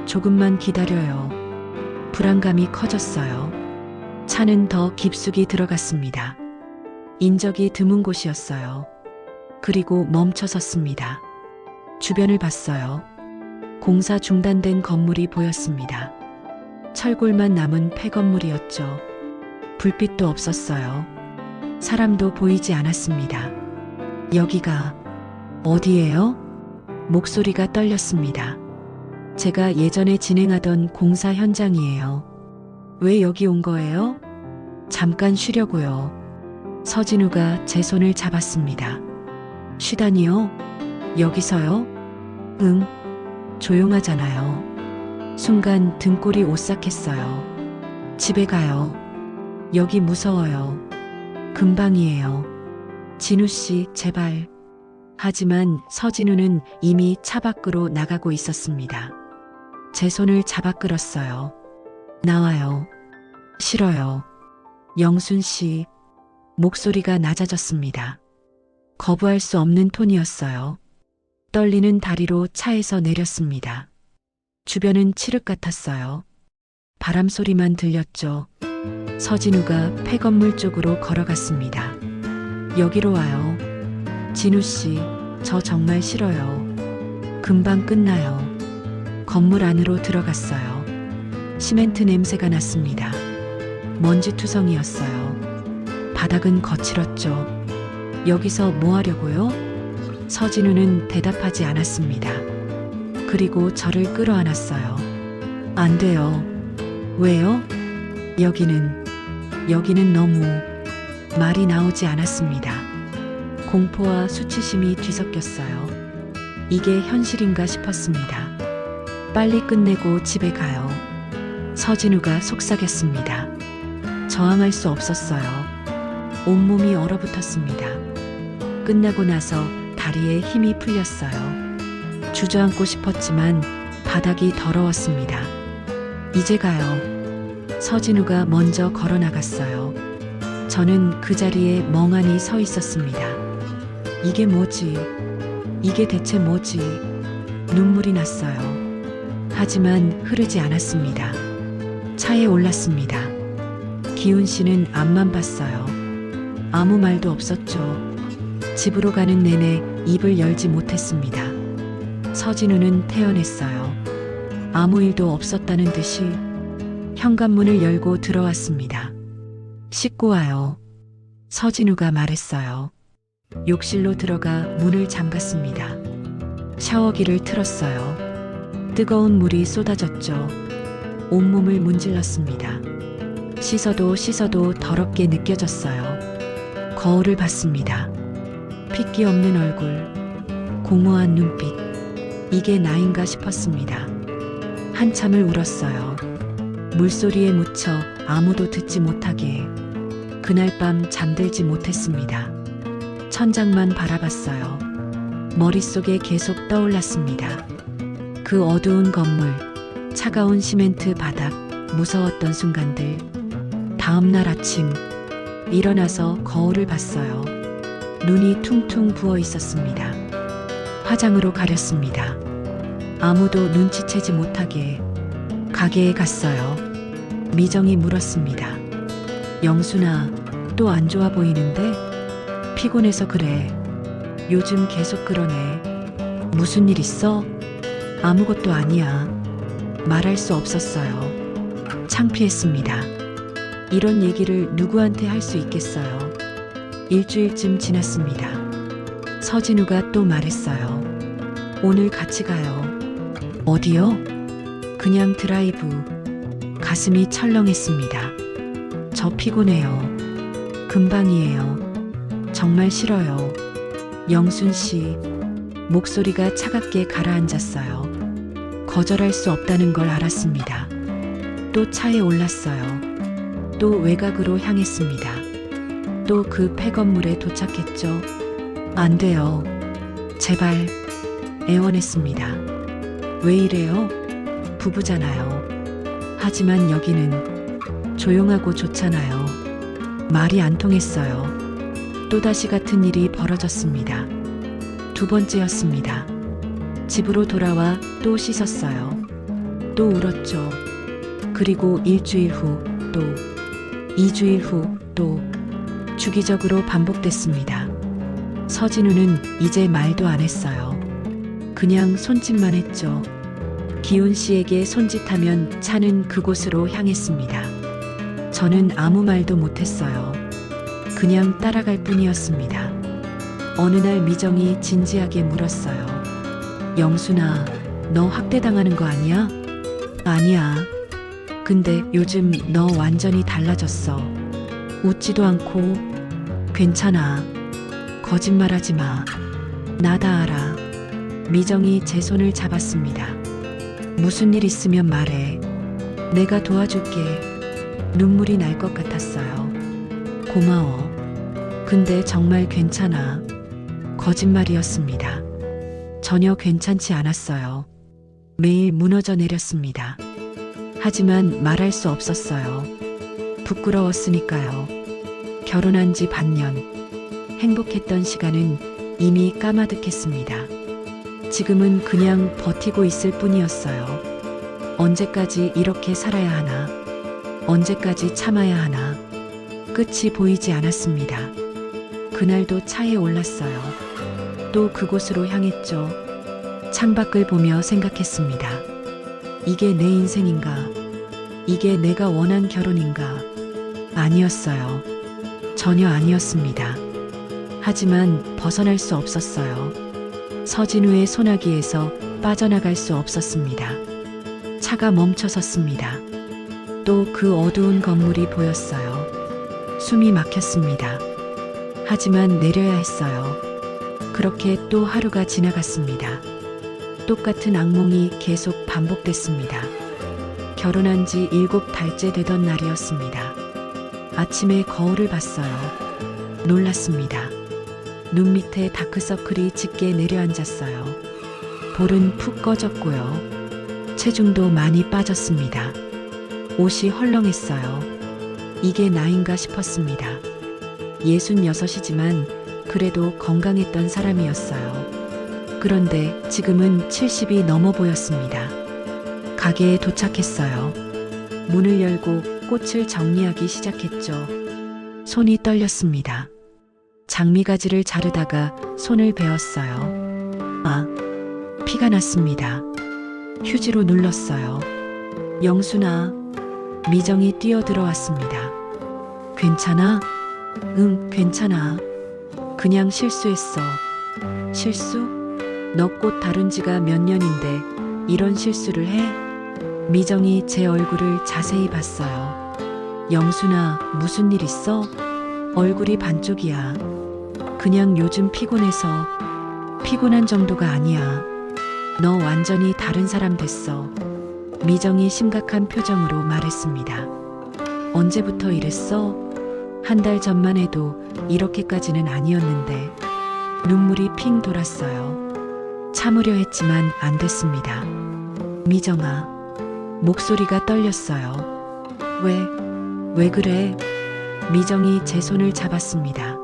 조금만 기다려요. 불안감이 커졌어요. 차는 더 깊숙이 들어갔습니다. 인적이 드문 곳이었어요. 그리고 멈춰 섰습니다. 주변을 봤어요. 공사 중단된 건물이 보였습니다. 철골만 남은 폐건물이었죠. 불빛도 없었어요. 사람도 보이지 않았습니다. 여기가 어디예요? 목소리가 떨렸습니다. 제가 예전에 진행하던 공사 현장이에요. 왜 여기 온 거예요? 잠깐 쉬려고요. 서진우가 제 손을 잡았습니다. 쉬다니요? 여기서요? 응. 조용하잖아요. 순간 등골이 오싹했어요. 집에 가요. 여기 무서워요. 금방이에요. 진우 씨, 제발. 하지만 서진우는 이미 차 밖으로 나가고 있었습니다. 제 손을 잡아 끌었어요. 나와요. 싫어요. 영순 씨. 목소리가 낮아졌습니다. 거부할 수 없는 톤이었어요. 떨리는 다리로 차에서 내렸습니다. 주변은 칠흑 같았어요. 바람 소리만 들렸죠. 서진우가 폐건물 쪽으로 걸어갔습니다. 여기로 와요. 진우 씨, 저 정말 싫어요. 금방 끝나요. 건물 안으로 들어갔어요. 시멘트 냄새가 났습니다. 먼지 투성이었어요. 바닥은 거칠었죠. 여기서 뭐 하려고요? 서진우는 대답하지 않았습니다. 그리고 저를 끌어안았어요. 안 돼요. 왜요? 여기는 너무 말이 나오지 않았습니다. 공포와 수치심이 뒤섞였어요. 이게 현실인가 싶었습니다. 빨리 끝내고 집에 가요. 서진우가 속삭였습니다. 저항할 수 없었어요. 온몸이 얼어붙었습니다. 끝나고 나서 다리에 힘이 풀렸어요. 주저앉고 싶었지만 바닥이 더러웠습니다. 이제 가요. 서진우가 먼저 걸어 나갔어요. 저는 그 자리에 멍하니 서 있었습니다. 이게 뭐지? 이게 대체 뭐지? 눈물이 났어요. 하지만 흐르지 않았습니다. 차에 올랐습니다. 기훈 씨는 앞만 봤어요. 아무 말도 없었죠. 집으로 가는 내내 입을 열지 못했습니다. 서진우는 태어냈어요. 아무 일도 없었다는 듯이 현관문을 열고 들어왔습니다. 씻고 와요. 서진우가 말했어요. 욕실로 들어가 문을 잠갔습니다. 샤워기를 틀었어요. 뜨거운 물이 쏟아졌죠. 온몸을 문질렀습니다. 씻어도 더럽게 느껴졌어요. 거울을 봤습니다. 핏기 없는 얼굴, 공허한 눈빛. 이게 나인가 싶었습니다. 한참을 울었어요. 물소리에 묻혀 아무도 듣지 못하게. 그날 밤 잠들지 못했습니다. 천장만 바라봤어요. 머릿속에 계속 떠올랐습니다. 그 어두운 건물, 차가운 시멘트 바닥, 무서웠던 순간들. 다음 날 아침, 일어나서 거울을 봤어요. 눈이 퉁퉁 부어 있었습니다. 화장으로 가렸습니다. 아무도 눈치채지 못하게 가게에 갔어요. 미정이 물었습니다. 영순아, 또 안 좋아 보이는데? 피곤해서 그래. 요즘 계속 그러네. 무슨 일 있어? 아무것도 아니야. 말할 수 없었어요. 창피했습니다. 이런 얘기를 누구한테 할 수 있겠어요. 일주일쯤 지났습니다. 서진우가 또 말했어요. 오늘 같이 가요. 어디요? 그냥 드라이브. 가슴이 철렁했습니다. 저 피곤해요. 금방이에요. 정말 싫어요. 영순 씨, 목소리가 차갑게 가라앉았어요. 거절할 수 없다는 걸 알았습니다. 또 차에 올랐어요. 또 외곽으로 향했습니다. 또 그 폐건물에 도착했죠. 안 돼요. 제발. 애원했습니다. 왜 이래요? 부부잖아요. 하지만 여기는 조용하고 좋잖아요. 말이 안 통했어요. 또다시 같은 일이 벌어졌습니다. 두 번째였습니다. 집으로 돌아와 또 씻었어요. 또 울었죠. 그리고 일주일 후, 또 2주일 후, 또 주기적으로 반복됐습니다. 서진우는 이제 말도 안 했어요. 그냥 손짓만 했죠. 기훈 씨에게 손짓하면 차는 그곳으로 향했습니다. 저는 아무 말도 못했어요. 그냥 따라갈 뿐이었습니다. 어느 날 미정이 진지하게 물었어요. 영순아, 너 학대당하는 거 아니야? 아니야. 근데 요즘 너 완전히 달라졌어. 웃지도 않고. 괜찮아. 거짓말하지 마. 나 다 알아. 미정이 제 손을 잡았습니다. 무슨 일 있으면 말해. 내가 도와줄게. 눈물이 날 것 같았어요. 고마워. 근데 정말 괜찮아. 거짓말이었습니다. 전혀 괜찮지 않았어요. 매일 무너져 내렸습니다. 하지만 말할 수 없었어요. 부끄러웠으니까요. 결혼한 지 반년. 행복했던 시간은 이미 까마득했습니다. 지금은 그냥 버티고 있을 뿐이었어요. 언제까지 이렇게 살아야 하나? 언제까지 참아야 하나? 끝이 보이지 않았습니다. 그날도 차에 올랐어요. 또 그곳으로 향했죠. 창밖을 보며 생각했습니다. 이게 내 인생인가? 이게 내가 원한 결혼인가? 아니었어요. 전혀 아니었습니다. 하지만 벗어날 수 없었어요. 서진우의 소나기에서 빠져나갈 수 없었습니다. 차가 멈춰섰습니다. 또 그 어두운 건물이 보였어요. 숨이 막혔습니다. 하지만 내려야 했어요. 그렇게 또 하루가 지나갔습니다. 똑같은 악몽이 계속 반복됐습니다. 결혼한 지 7달째 되던 날이었습니다. 아침에 거울을 봤어요. 놀랐습니다. 눈 밑에 다크서클이 짙게 내려앉았어요. 볼은 푹 꺼졌고요. 체중도 많이 빠졌습니다. 옷이 헐렁했어요. 이게 나인가 싶었습니다. 66이지만 그래도 건강했던 사람이었어요. 그런데 지금은 70이 넘어 보였습니다. 가게에 도착했어요. 문을 열고 꽃을 정리하기 시작했죠. 손이 떨렸습니다. 장미가지를 자르다가 손을 베었어요. 아, 피가 났습니다. 휴지로 눌렀어요. 영순아, 미정이 뛰어들어왔습니다. 괜찮아? 응, 괜찮아. 그냥 실수했어. 실수? 너 꽃 다룬 지가 몇 년인데 이런 실수를 해? 미정이 제 얼굴을 자세히 봤어요. 영순아, 무슨 일 있어? 얼굴이 반쪽이야. 그냥 요즘 피곤해서. 피곤한 정도가 아니야. 너 완전히 다른 사람 됐어. 미정이 심각한 표정으로 말했습니다. 언제부터 이랬어? 한 달 전만 해도 이렇게까지는 아니었는데. 눈물이 핑 돌았어요. 참으려 했지만 안 됐습니다. 미정아, 목소리가 떨렸어요. 왜 그래? 미정이 제 손을 잡았습니다.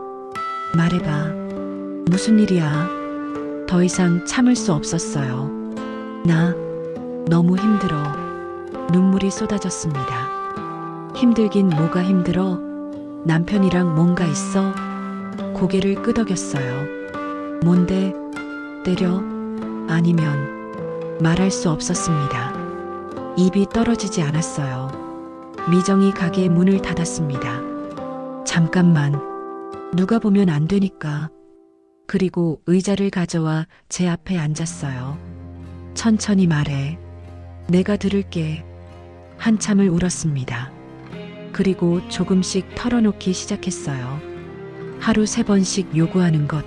말해봐. 무슨 일이야? 더 이상 참을 수 없었어요. 나 너무 힘들어. 눈물이 쏟아졌습니다. 힘들긴 뭐가 힘들어? 남편이랑 뭔가 있어? 고개를 끄덕였어요. 뭔데? 때려? 아니면 말할 수 없었습니다. 입이 떨어지지 않았어요. 미정이 가게 문을 닫았습니다. 잠깐만. 누가 보면 안 되니까. 그리고 의자를 가져와 제 앞에 앉았어요. 천천히 말해. 내가 들을게. 한참을 울었습니다. 그리고 조금씩 털어놓기 시작했어요. 하루 3번씩 요구하는 것.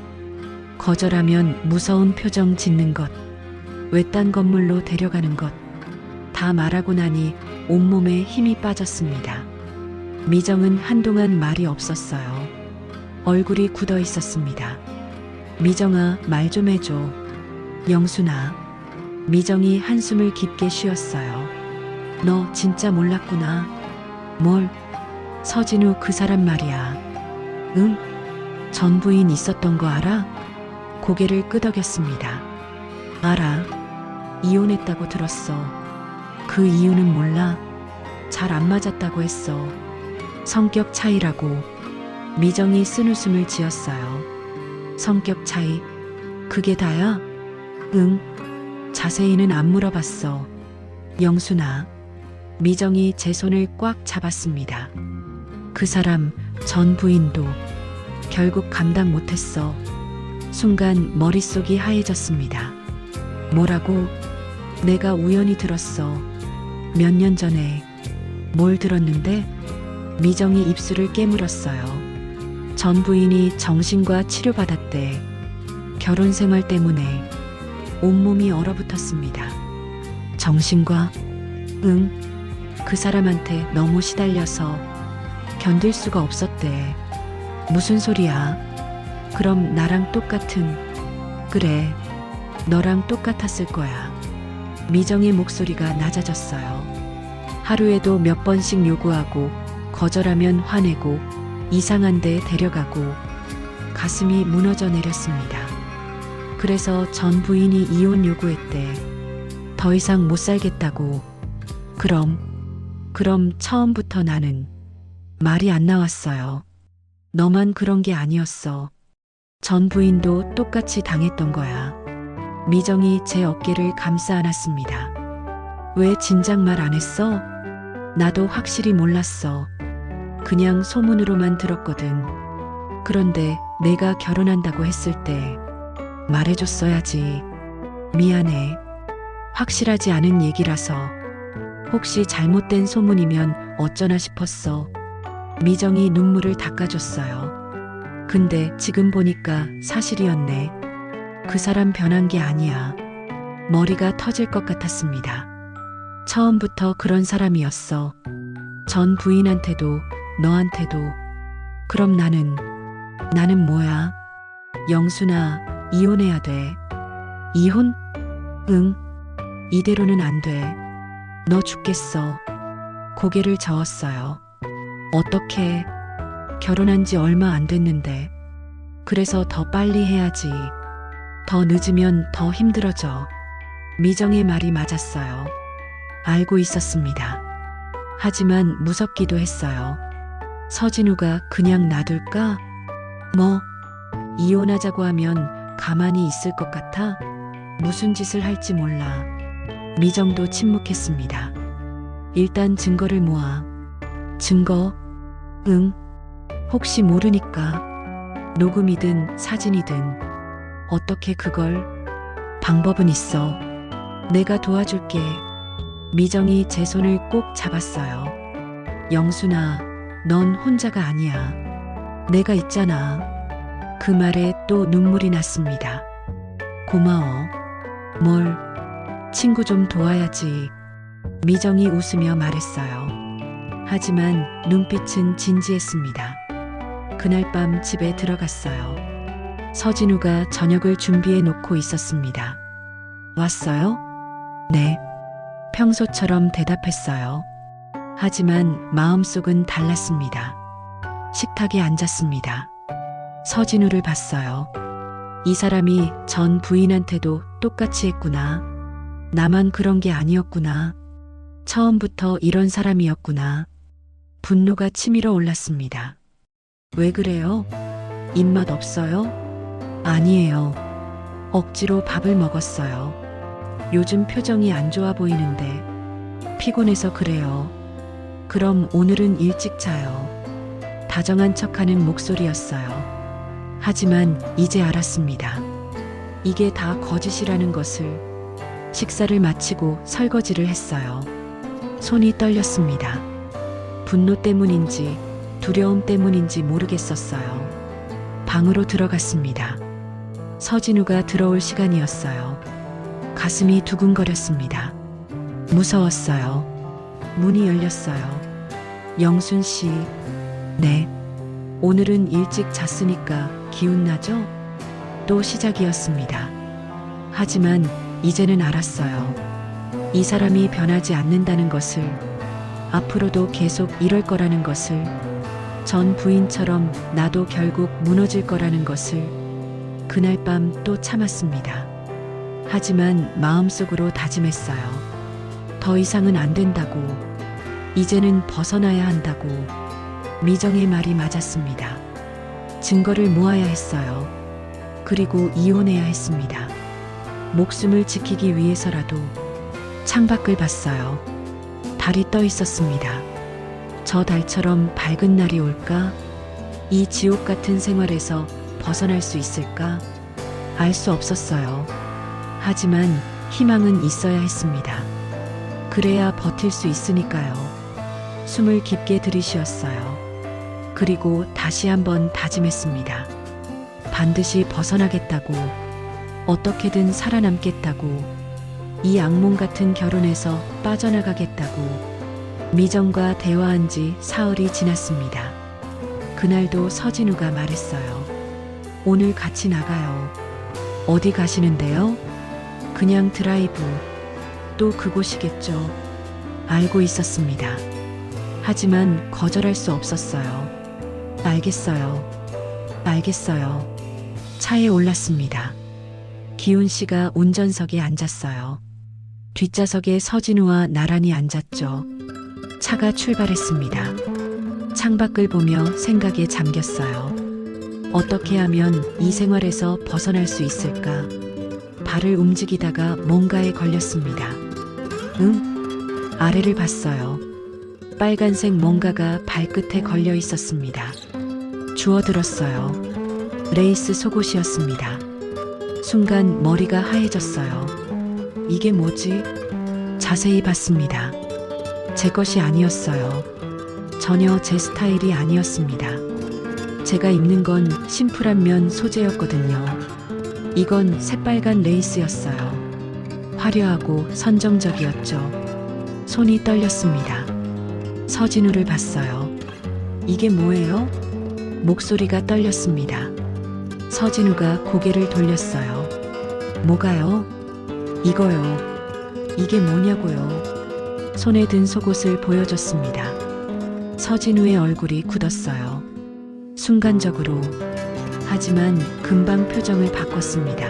거절하면 무서운 표정 짓는 것. 외딴 건물로 데려가는 것. 다 말하고 나니 온몸에 힘이 빠졌습니다. 미정은 한동안 말이 없었어요. 얼굴이 굳어 있었습니다. 미정아, 말 좀 해줘. 영순아. 미정이 한숨을 깊게 쉬었어요. 너 진짜 몰랐구나. 뭘? 서진우 그 사람 말이야. 응? 전 부인 있었던 거 알아? 고개를 끄덕였습니다. 알아. 이혼했다고 들었어. 그 이유는 몰라. 잘 안 맞았다고 했어. 성격 차이라고. 미정이 쓴웃음을 지었어요. 성격 차이? 그게 다야? 응. 자세히는 안 물어봤어. 영순아. 미정이 제 손을 꽉 잡았습니다. 그 사람 전 부인도 결국 감당 못했어. 순간 머릿속이 하얘졌습니다. 뭐라고? 내가 우연히 들었어. 몇 년 전에. 뭘 들었는데? 미정이 입술을 깨물었어요. 전 부인이 정신과 치료받았대. 결혼 생활 때문에 온몸이 얼어붙었습니다. 정신과? 응. 그 사람한테 너무 시달려서 견딜 수가 없었대. 무슨 소리야? 그럼 나랑 똑같은. 그래. 너랑 똑같았을 거야. 미정의 목소리가 낮아졌어요. 하루에도 몇 번씩 요구하고 거절하면 화내고 이상한 데 데려가고. 가슴이 무너져 내렸습니다. 그래서 전 부인이 이혼 요구했대. 더 이상 못 살겠다고. 그럼 처음부터 나는. 말이 안 나왔어요. 너만 그런 게 아니었어. 전 부인도 똑같이 당했던 거야. 미정이 제 어깨를 감싸 안았습니다. 왜 진작 말 안 했어? 나도 확실히 몰랐어. 그냥 소문으로만 들었거든. 그런데 내가 결혼한다고 했을 때 말해줬어야지. 미안해. 확실하지 않은 얘기라서. 혹시 잘못된 소문이면 어쩌나 싶었어. 미정이 눈물을 닦아줬어요. 근데 지금 보니까 사실이었네. 그 사람 변한 게 아니야. 머리가 터질 것 같았습니다. 처음부터 그런 사람이었어. 전 부인한테도 너한테도. 그럼 나는 뭐야? 영순아, 이혼해야 돼. 이혼? 응. 이대로는 안 돼. 너 죽겠어. 고개를 저었어요. 어떻게? 결혼한 지 얼마 안 됐는데. 그래서 더 빨리 해야지. 더 늦으면 더 힘들어져. 미정의 말이 맞았어요. 알고 있었습니다. 하지만 무섭기도 했어요. 서진우가 그냥 놔둘까? 뭐? 이혼하자고 하면 가만히 있을 것 같아? 무슨 짓을 할지 몰라. 미정도 침묵했습니다. 일단 증거를 모아. 증거? 응. 혹시 모르니까. 녹음이든 사진이든. 어떻게 그걸? 방법은 있어. 내가 도와줄게. 미정이 제 손을 꼭 잡았어요. 영순아, 넌 혼자가 아니야. 내가 있잖아. 그 말에 또 눈물이 났습니다. 고마워. 뭘? 친구 좀 도와야지. 미정이 웃으며 말했어요. 하지만 눈빛은 진지했습니다. 그날 밤 집에 들어갔어요. 서진우가 저녁을 준비해 놓고 있었습니다. 왔어요? 네. 평소처럼 대답했어요. 하지만 마음속은 달랐습니다. 식탁에 앉았습니다. 서진우를 봤어요. 이 사람이 전 부인한테도 똑같이 했구나. 나만 그런 게 아니었구나. 처음부터 이런 사람이었구나. 분노가 치밀어 올랐습니다. 왜 그래요? 입맛 없어요? 아니에요. 억지로 밥을 먹었어요. 요즘 표정이 안 좋아 보이는데 피곤해서 그래요. 그럼 오늘은 일찍 자요. 다정한 척하는 목소리였어요. 하지만 이제 알았습니다. 이게 다 거짓이라는 것을. 식사를 마치고 설거지를 했어요. 손이 떨렸습니다. 분노 때문인지 두려움 때문인지 모르겠었어요. 방으로 들어갔습니다. 서진우가 들어올 시간이었어요. 가슴이 두근거렸습니다. 무서웠어요. 문이 열렸어요. 영순 씨, 네. 오늘은 일찍 잤으니까 기운나죠? 또 시작이었습니다. 하지만 이제는 알았어요. 이 사람이 변하지 않는다는 것을, 앞으로도 계속 이럴 거라는 것을, 전 부인처럼 나도 결국 무너질 거라는 것을. 그날 밤 또 참았습니다. 하지만 마음속으로 다짐했어요. 더 이상은 안 된다고. 이제는 벗어나야 한다고. 미정의 말이 맞았습니다. 증거를 모아야 했어요. 그리고 이혼해야 했습니다. 목숨을 지키기 위해서라도. 창밖을 봤어요. 달이 떠 있었습니다. 저 달처럼 밝은 날이 올까? 이 지옥 같은 생활에서 벗어날 수 있을까? 알 수 없었어요. 하지만 희망은 있어야 했습니다. 그래야 버틸 수 있으니까요. 숨을 깊게 들이쉬었어요. 그리고 다시 한번 다짐했습니다. 반드시 벗어나겠다고. 어떻게든 살아남겠다고. 이 악몽 같은 결혼에서 빠져나가겠다고. 미정과 대화한 지 사흘이 지났습니다. 그날도 서진우가 말했어요. 오늘 같이 나가요. 어디 가시는데요? 그냥 드라이브. 또 그곳이겠죠. 알고 있었습니다. 하지만 거절할 수 없었어요. 알겠어요. 알겠어요. 차에 올랐습니다. 기훈 씨가 운전석에 앉았어요. 뒷좌석에 서진우와 나란히 앉았죠. 차가 출발했습니다. 창밖을 보며 생각에 잠겼어요. 어떻게 하면 이 생활에서 벗어날 수 있을까? 발을 움직이다가 뭔가에 걸렸습니다. 아래를 봤어요. 빨간색 뭔가가 발끝에 걸려 있었습니다. 주워들었어요. 레이스 속옷이었습니다. 순간 머리가 하얘졌어요. 이게 뭐지? 자세히 봤습니다. 제 것이 아니었어요. 전혀 제 스타일이 아니었습니다. 제가 입는 건 심플한 면 소재였거든요. 이건 새빨간 레이스였어요. 화려하고 선정적이었죠. 손이 떨렸습니다. 서진우를 봤어요. 이게 뭐예요? 목소리가 떨렸습니다. 서진우가 고개를 돌렸어요. 뭐가요? 이거요. 이게 뭐냐고요? 손에 든 속옷을 보여줬습니다. 서진우의 얼굴이 굳었어요. 순간적으로. 하지만 금방 표정을 바꿨습니다.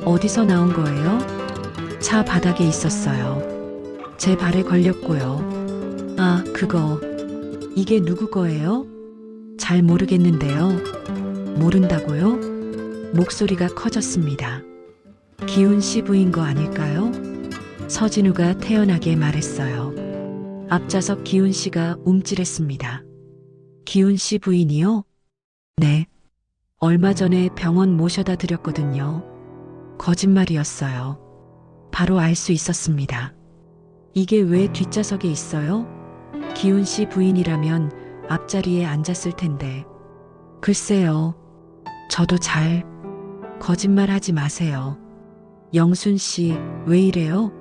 어디서 나온 거예요? 차 바닥에 있었어요. 제 발에 걸렸고요. 아, 그거. 이게 누구 거예요? 잘 모르겠는데요. 모른다고요? 목소리가 커졌습니다. 기훈 씨 부인 거 아닐까요? 서진우가 태연하게 말했어요. 앞좌석 기훈 씨가 움찔했습니다. 기훈 씨 부인이요? 네. 얼마 전에 병원 모셔다 드렸거든요. 거짓말이었어요. 바로 알 수 있었습니다. 이게 왜 뒷좌석에 있어요? 기훈 씨 부인이라면 앞자리에 앉았을 텐데. 글쎄요. 저도 잘. 거짓말하지 마세요. 영순 씨, 왜 이래요?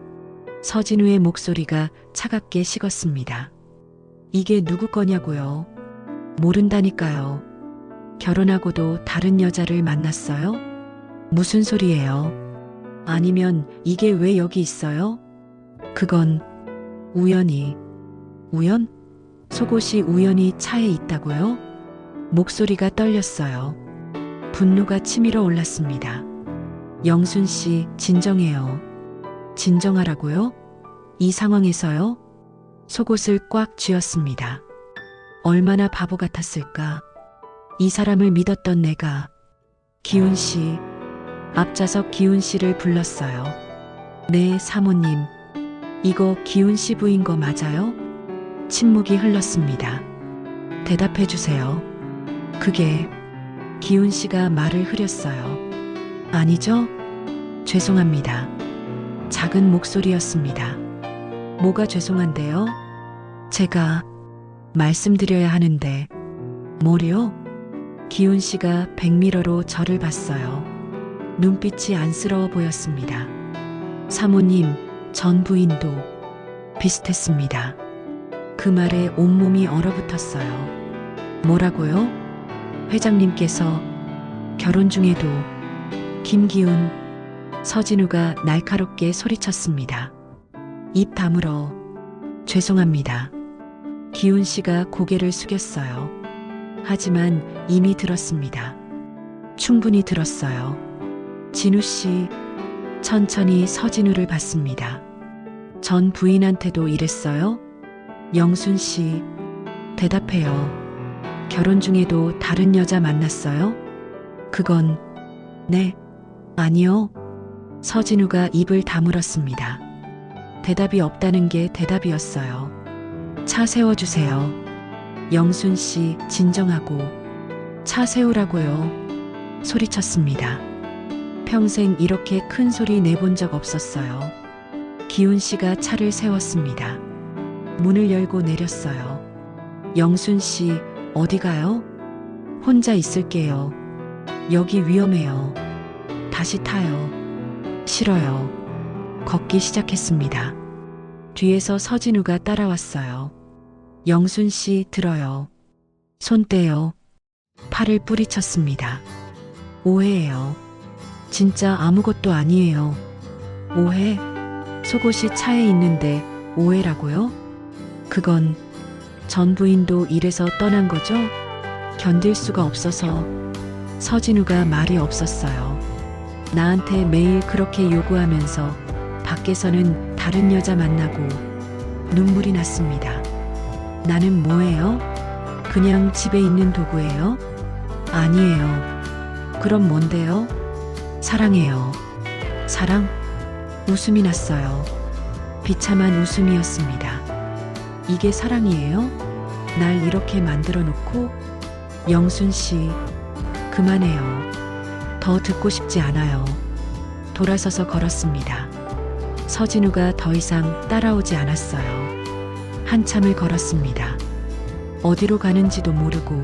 서진우의 목소리가 차갑게 식었습니다. 이게 누구 거냐고요? 모른다니까요. 결혼하고도 다른 여자를 만났어요? 무슨 소리예요? 아니면 이게 왜 여기 있어요? 그건 우연히. 우연? 속옷이 우연히 차에 있다고요? 목소리가 떨렸어요. 분노가 치밀어 올랐습니다. 영순 씨, 진정해요. 진정하라고요? 이 상황에서요? 속옷을 꽉 쥐었습니다. 얼마나 바보 같았을까. 이 사람을 믿었던 내가. 기훈 씨, 앞좌석 기훈 씨를 불렀어요. 네, 사모님. 이거 기훈 씨 부인 거 맞아요? 침묵이 흘렀습니다. 대답해 주세요. 그게 기훈 씨가 말을 흐렸어요. 아니죠? 죄송합니다. 작은 목소리였습니다. 뭐가 죄송한데요? 제가 말씀드려야 하는데. 뭐요? 기훈 씨가 백미러로 저를 봤어요. 눈빛이 안쓰러워 보였습니다. 사모님, 전 부인도 비슷했습니다. 그 말에 온몸이 얼어붙었어요. 뭐라고요? 회장님께서 결혼 중에도. 김기훈, 서진우가 날카롭게 소리쳤습니다. 입 다물어. 죄송합니다. 기훈 씨가 고개를 숙였어요. 하지만 이미 들었습니다. 충분히 들었어요. 진우 씨, 천천히 서진우를 봤습니다. 전 부인한테도 이랬어요? 영순 씨, 대답해요. 결혼 중에도 다른 여자 만났어요? 그건, 네, 아니요. 서진우가 입을 다물었습니다. 대답이 없다는 게 대답이었어요. 차 세워주세요. 영순 씨, 진정하고. 차 세우라고요. 소리쳤습니다. 평생 이렇게 큰 소리 내본 적 없었어요. 기훈 씨가 차를 세웠습니다. 문을 열고 내렸어요. 영순 씨, 어디 가요? 혼자 있을게요. 여기 위험해요. 다시 타요. 싫어요. 걷기 시작했습니다. 뒤에서 서진우가 따라왔어요. 영순 씨, 들어요. 손 떼요. 팔을 뿌리쳤습니다. 오해예요. 진짜 아무것도 아니에요. 오해? 속옷이 차에 있는데 오해라고요? 그건 전 부인도 이래서 떠난 거죠? 견딜 수가 없어서. 서진우가 말이 없었어요. 나한테 매일 그렇게 요구하면서 밖에서는 다른 여자 만나고. 눈물이 났습니다. 나는 뭐예요? 그냥 집에 있는 도구예요? 아니에요. 그럼 뭔데요? 사랑해요. 사랑? 웃음이 났어요. 비참한 웃음이었습니다. 이게 사랑이에요? 날 이렇게 만들어 놓고? 영순 씨, 그만해요. 더 듣고 싶지 않아요. 돌아서서 걸었습니다. 서진우가 더 이상 따라오지 않았어요. 한참을 걸었습니다. 어디로 가는지도 모르고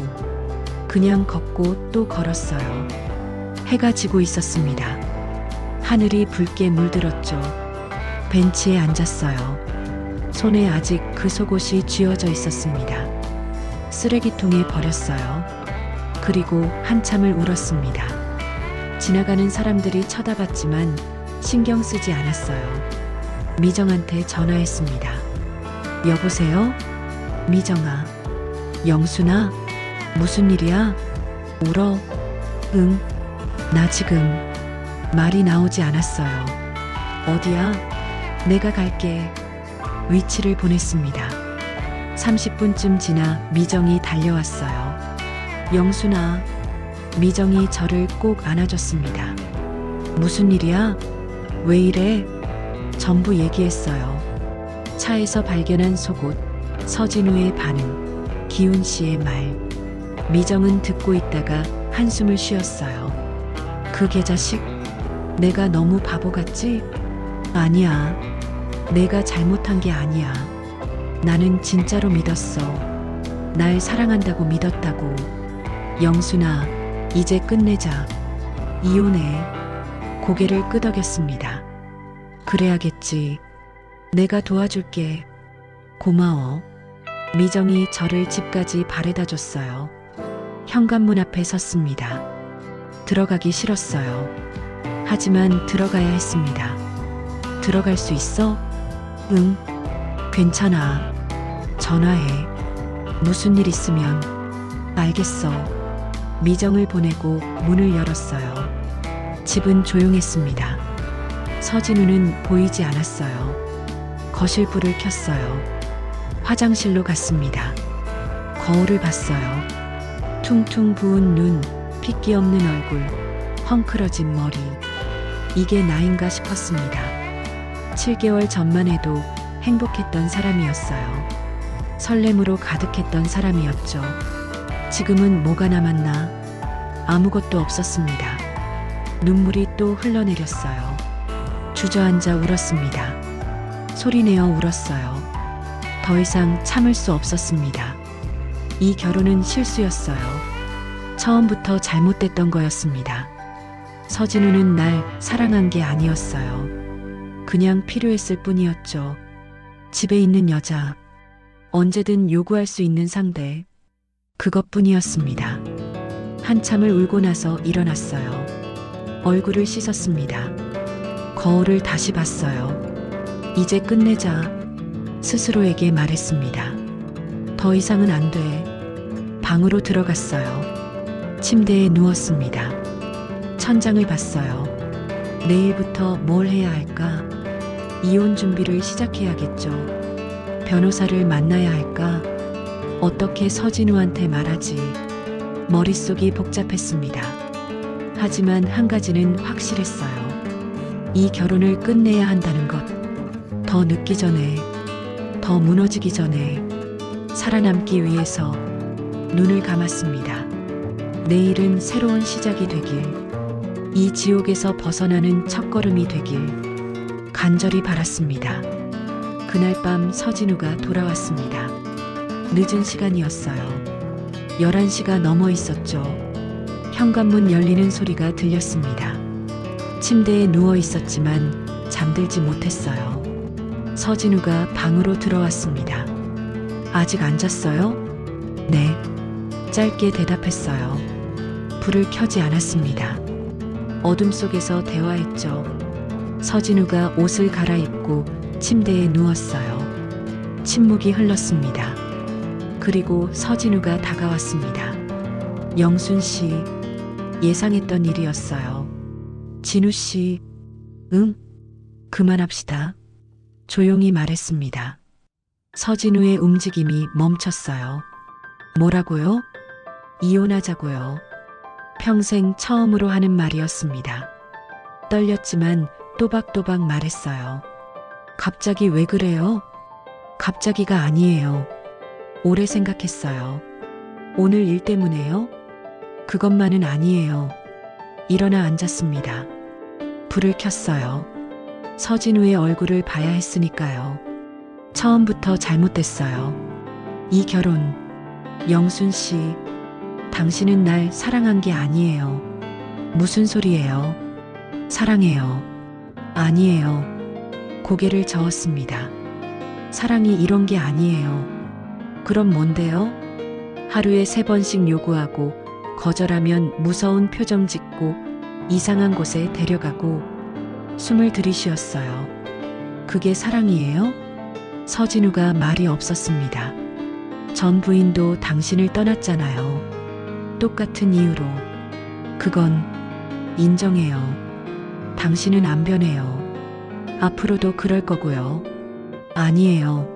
그냥 걷고 또 걸었어요. 해가 지고 있었습니다. 하늘이 붉게 물들었죠. 벤치에 앉았어요. 손에 아직 그 속옷이 쥐어져 있었습니다. 쓰레기통에 버렸어요. 그리고 한참을 울었습니다. 지나가는 사람들이 쳐다봤지만 신경 쓰지 않았어요. 미정한테 전화했습니다. 여보세요? 미정아. 영순아? 무슨 일이야? 울어? 응. 나 지금. 말이 나오지 않았어요. 어디야? 내가 갈게. 위치를 보냈습니다. 30분쯤 지나 미정이 달려왔어요. 영순아. 미정이 저를 꼭 안아줬습니다. 무슨 일이야? 왜 이래? 전부 얘기했어요. 차에서 발견한 속옷, 서진우의 반응, 기훈 씨의 말. 미정은 듣고 있다가 한숨을 쉬었어요. 그 개자식? 내가 너무 바보 같지? 아니야. 내가 잘못한 게 아니야. 나는 진짜로 믿었어. 날 사랑한다고 믿었다고. 영순아, 이제 끝내자. 이혼해. 고개를 끄덕였습니다. 그래야겠지. 내가 도와줄게. 고마워. 미정이 저를 집까지 바래다 줬어요. 현관문 앞에 섰습니다. 들어가기 싫었어요. 하지만 들어가야 했습니다. 들어갈 수 있어? 응. 괜찮아. 전화해. 무슨 일 있으면. 알겠어. 미정을 보내고 문을 열었어요. 집은 조용했습니다. 서진우는 보이지 않았어요. 거실 불을 켰어요. 화장실로 갔습니다. 거울을 봤어요. 퉁퉁 부은 눈, 핏기 없는 얼굴, 헝클어진 머리. 이게 나인가 싶었습니다. 7개월 전만 해도 행복했던 사람이었어요. 설렘으로 가득했던 사람이었죠. 지금은 뭐가 남았나? 아무것도 없었습니다. 눈물이 또 흘러내렸어요. 주저앉아 울었습니다. 소리내어 울었어요. 더 이상 참을 수 없었습니다. 이 결혼은 실수였어요. 처음부터 잘못됐던 거였습니다. 서진우는 날 사랑한 게 아니었어요. 그냥 필요했을 뿐이었죠. 집에 있는 여자, 언제든 요구할 수 있는 상대, 그것뿐이었습니다. 한참을 울고 나서 일어났어요. 얼굴을 씻었습니다. 거울을 다시 봤어요. 이제 끝내자. 스스로에게 말했습니다. 더 이상은 안 돼. 방으로 들어갔어요. 침대에 누웠습니다. 천장을 봤어요. 내일부터 뭘 해야 할까? 이혼 준비를 시작해야겠죠. 변호사를 만나야 할까? 어떻게 서진우한테 말하지? 머릿속이 복잡했습니다. 하지만 한 가지는 확실했어요. 이 결혼을 끝내야 한다는 것. 더 늦기 전에, 더 무너지기 전에 살아남기 위해서 눈을 감았습니다. 내일은 새로운 시작이 되길, 이 지옥에서 벗어나는 첫걸음이 되길 간절히 바랐습니다. 그날 밤 서진우가 돌아왔습니다. 늦은 시간이었어요. 11시가 넘어 있었죠. 현관문 열리는 소리가 들렸습니다. 침대에 누워 있었지만 잠들지 못했어요. 서진우가 방으로 들어왔습니다. 아직 안 잤어요? 네. 짧게 대답했어요. 불을 켜지 않았습니다. 어둠 속에서 대화했죠. 서진우가 옷을 갈아입고 침대에 누웠어요. 침묵이 흘렀습니다. 그리고 서진우가 다가왔습니다. 영순 씨, 예상했던 일이었어요. 진우 씨, 응? 그만합시다. 조용히 말했습니다. 서진우의 움직임이 멈췄어요. 뭐라고요? 이혼하자고요. 평생 처음으로 하는 말이었습니다. 떨렸지만 또박또박 말했어요. 갑자기 왜 그래요? 갑자기가 아니에요. 오래 생각했어요. 오늘 일 때문에요? 그것만은 아니에요. 일어나 앉았습니다. 불을 켰어요. 서진우의 얼굴을 봐야 했으니까요. 처음부터 잘못됐어요. 이 결혼, 영순 씨, 당신은 날 사랑한 게 아니에요. 무슨 소리예요? 사랑해요. 아니에요. 고개를 저었습니다. 사랑이 이런 게 아니에요. 그럼 뭔데요? 하루에 3번씩 요구하고 거절하면 무서운 표정 짓고 이상한 곳에 데려가고 숨을 들이쉬었어요. 그게 사랑이에요? 서진우가 말이 없었습니다. 전 부인도 당신을 떠났잖아요. 똑같은 이유로. 그건 인정해요. 당신은 안 변해요. 앞으로도 그럴 거고요. 아니에요.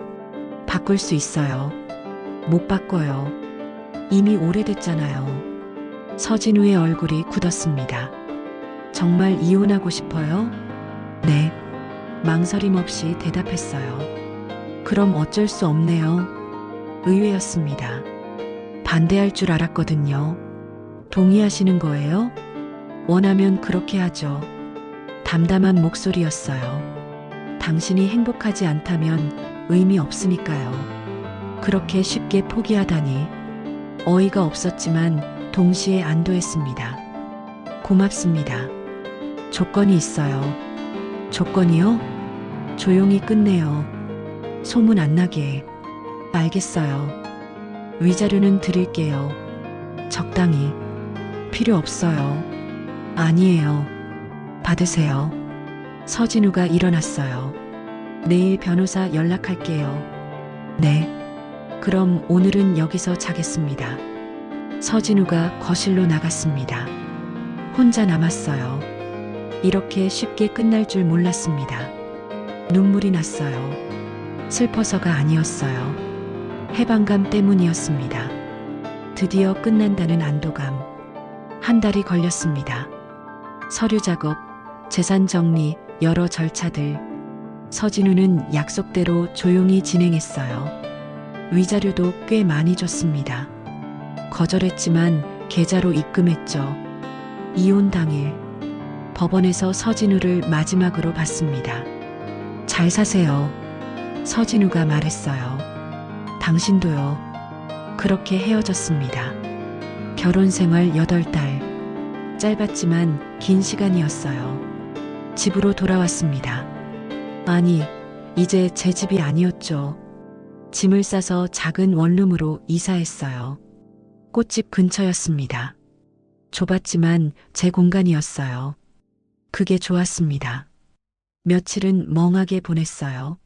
바꿀 수 있어요. 못 바꿔요. 이미 오래됐잖아요. 서진우의 얼굴이 굳었습니다. 정말 이혼하고 싶어요? 네. 망설임 없이 대답했어요. 그럼 어쩔 수 없네요. 의외였습니다. 반대할 줄 알았거든요. 동의하시는 거예요? 원하면 그렇게 하죠. 담담한 목소리였어요. 당신이 행복하지 않다면 의미 없으니까요. 그렇게 쉽게 포기하다니. 어이가 없었지만 동시에 안도했습니다. 고맙습니다. 조건이 있어요. 조건이요? 조용히 끝내요. 소문 안 나게. 알겠어요. 위자료는 드릴게요. 적당히. 필요 없어요. 아니에요. 받으세요. 서진우가 일어났어요. 내일 변호사 연락할게요. 네. 그럼 오늘은 여기서 자겠습니다. 서진우가 거실로 나갔습니다. 혼자 남았어요. 이렇게 쉽게 끝날 줄 몰랐습니다. 눈물이 났어요. 슬퍼서가 아니었어요. 해방감 때문이었습니다. 드디어 끝난다는 안도감. 한 달이 걸렸습니다. 서류 작업, 재산 정리, 여러 절차들. 서진우는 약속대로 조용히 진행했어요. 위자료도 꽤 많이 줬습니다. 거절했지만 계좌로 입금했죠. 이혼 당일 법원에서 서진우를 마지막으로 봤습니다. 잘 사세요. 서진우가 말했어요. 당신도요. 그렇게 헤어졌습니다. 결혼 생활 8달. 짧았지만 긴 시간이었어요. 집으로 돌아왔습니다. 아니, 이제 제 집이 아니었죠. 짐을 싸서 작은 원룸으로 이사했어요. 꽃집 근처였습니다. 좁았지만 제 공간이었어요. 그게 좋았습니다. 며칠은 멍하게 보냈어요.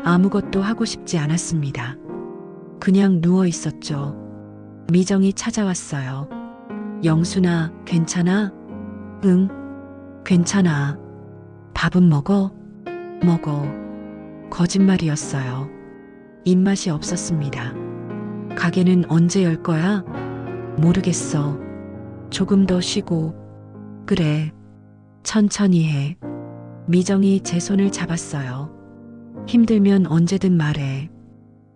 아무것도 하고 싶지 않았습니다. 그냥 누워 있었죠. 미정이 찾아왔어요. 영순아, 괜찮아? 응, 괜찮아. 밥은 먹어? 먹어. 거짓말이었어요. 입맛이 없었습니다. 가게는 언제 열 거야? 모르겠어. 조금 더 쉬고. 그래. 천천히 해. 미정이 제 손을 잡았어요. 힘들면 언제든 말해.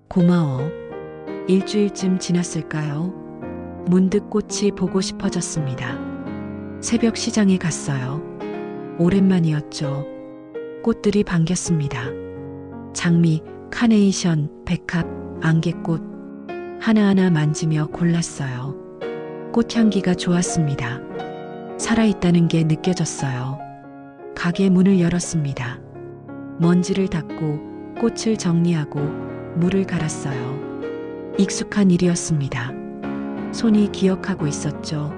고마워. 일주일쯤 지났을까요? 문득 꽃이 보고 싶어졌습니다. 새벽 시장에 갔어요. 오랜만이었죠. 꽃들이 반겼습니다. 장미, 카네이션, 백합, 안개꽃. 하나하나 만지며 골랐어요. 꽃향기가 좋았습니다. 살아있다는 게 느껴졌어요. 가게 문을 열었습니다. 먼지를 닦고 꽃을 정리하고 물을 갈았어요. 익숙한 일이었습니다. 손이 기억하고 있었죠.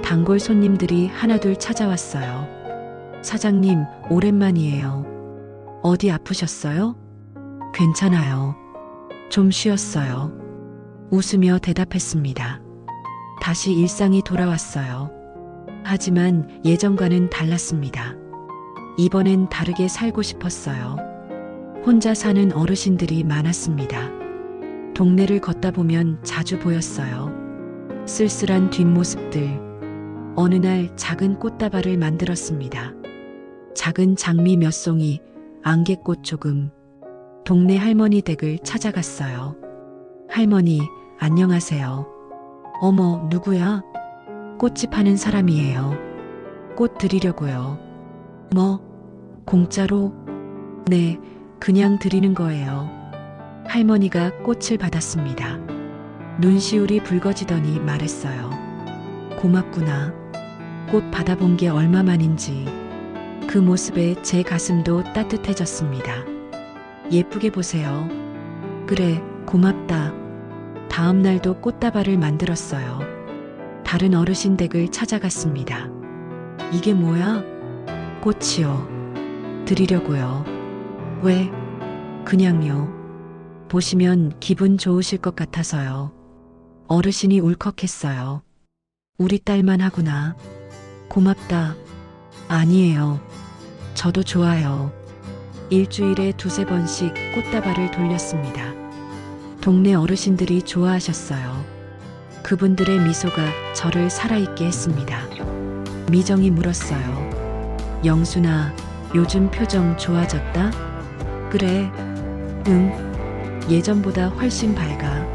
단골 손님들이 하나둘 찾아왔어요. 사장님, 오랜만이에요. 어디 아프셨어요? 괜찮아요. 좀 쉬었어요. 웃으며 대답했습니다. 다시 일상이 돌아왔어요. 하지만 예전과는 달랐습니다. 이번엔 다르게 살고 싶었어요. 혼자 사는 어르신들이 많았습니다. 동네를 걷다 보면 자주 보였어요. 쓸쓸한 뒷모습들. 어느 날 작은 꽃다발을 만들었습니다. 작은 장미 몇 송이, 안개꽃 조금. 동네 할머니 댁을 찾아갔어요. 할머니, 안녕하세요. 어머, 누구야? 꽃집 하는 사람이에요. 꽃 드리려고요. 뭐? 공짜로? 네, 그냥 드리는 거예요. 할머니가 꽃을 받았습니다. 눈시울이 붉어지더니 말했어요. 고맙구나. 꽃 받아본 게 얼마만인지. 그 모습에 제 가슴도 따뜻해졌습니다. 예쁘게 보세요. 그래, 고맙다. 다음 날도 꽃다발을 만들었어요. 다른 어르신 댁을 찾아갔습니다. 이게 뭐야? 꽃이요. 드리려고요. 왜? 그냥요. 보시면 기분 좋으실 것 같아서요. 어르신이 울컥했어요. 우리 딸만 하구나. 고맙다. 아니에요. 저도 좋아요. 일주일에 2~3번씩 꽃다발을 돌렸습니다. 동네 어르신들이 좋아하셨어요. 그분들의 미소가 저를 살아있게 했습니다. 미정이 물었어요. 영순아, 요즘 표정 좋아졌다? 그래. 응. 예전보다 훨씬 밝아.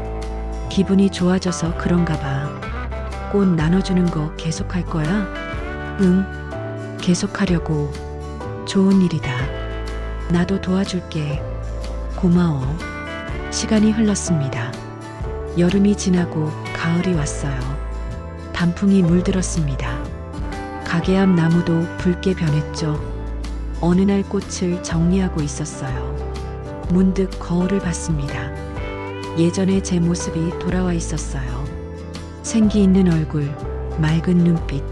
기분이 좋아져서 그런가 봐. 꽃 나눠주는 거 계속할 거야? 응. 계속하려고. 좋은 일이다. 나도 도와줄게. 고마워. 시간이 흘렀습니다. 여름이 지나고 가을이 왔어요. 단풍이 물들었습니다. 가게 앞 나무도 붉게 변했죠. 어느 날 꽃을 정리하고 있었어요. 문득 거울을 봤습니다. 예전의 제 모습이 돌아와 있었어요. 생기 있는 얼굴, 맑은 눈빛,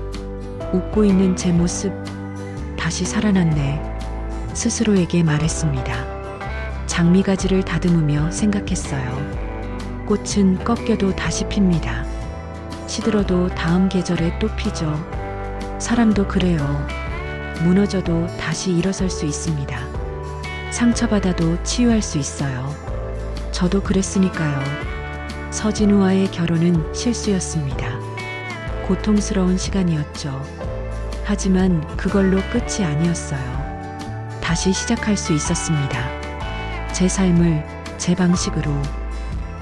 웃고 있는 제 모습, 다시 살아났네. 스스로에게 말했습니다. 장미가지를 다듬으며 생각했어요. 꽃은 꺾여도 다시 핍니다. 시들어도 다음 계절에 또 피죠. 사람도 그래요. 무너져도 다시 일어설 수 있습니다. 상처받아도 치유할 수 있어요. 저도 그랬으니까요. 서진우와의 결혼은 실수였습니다. 고통스러운 시간이었죠. 하지만 그걸로 끝이 아니었어요. 다시 시작할 수 있었습니다. 제 삶을 제 방식으로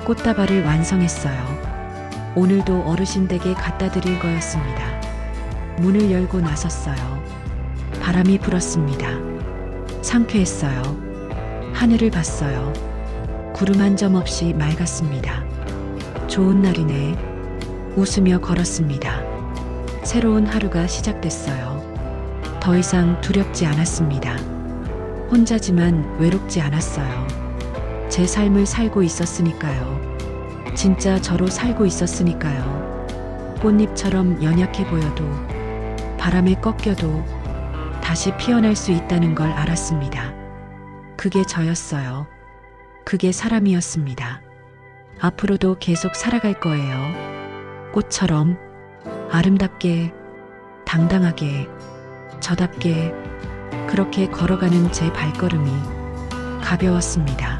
꽃다발을 완성했어요. 오늘도 어르신 댁에 갖다 드릴 거였습니다. 문을 열고 나섰어요. 바람이 불었습니다. 상쾌했어요. 하늘을 봤어요. 구름 한 점 없이 맑았습니다. 좋은 날이네. 웃으며 걸었습니다. 새로운 하루가 시작됐어요. 더 이상 두렵지 않았습니다. 혼자지만 외롭지 않았어요. 제 삶을 살고 있었으니까요. 진짜 저로 살고 있었으니까요. 꽃잎처럼 연약해 보여도 바람에 꺾여도 다시 피어날 수 있다는 걸 알았습니다. 그게 저였어요. 그게 사람이었습니다. 앞으로도 계속 살아갈 거예요. 꽃처럼 아름답게, 당당하게, 저답게 그렇게 걸어가는 제 발걸음이 가벼웠습니다.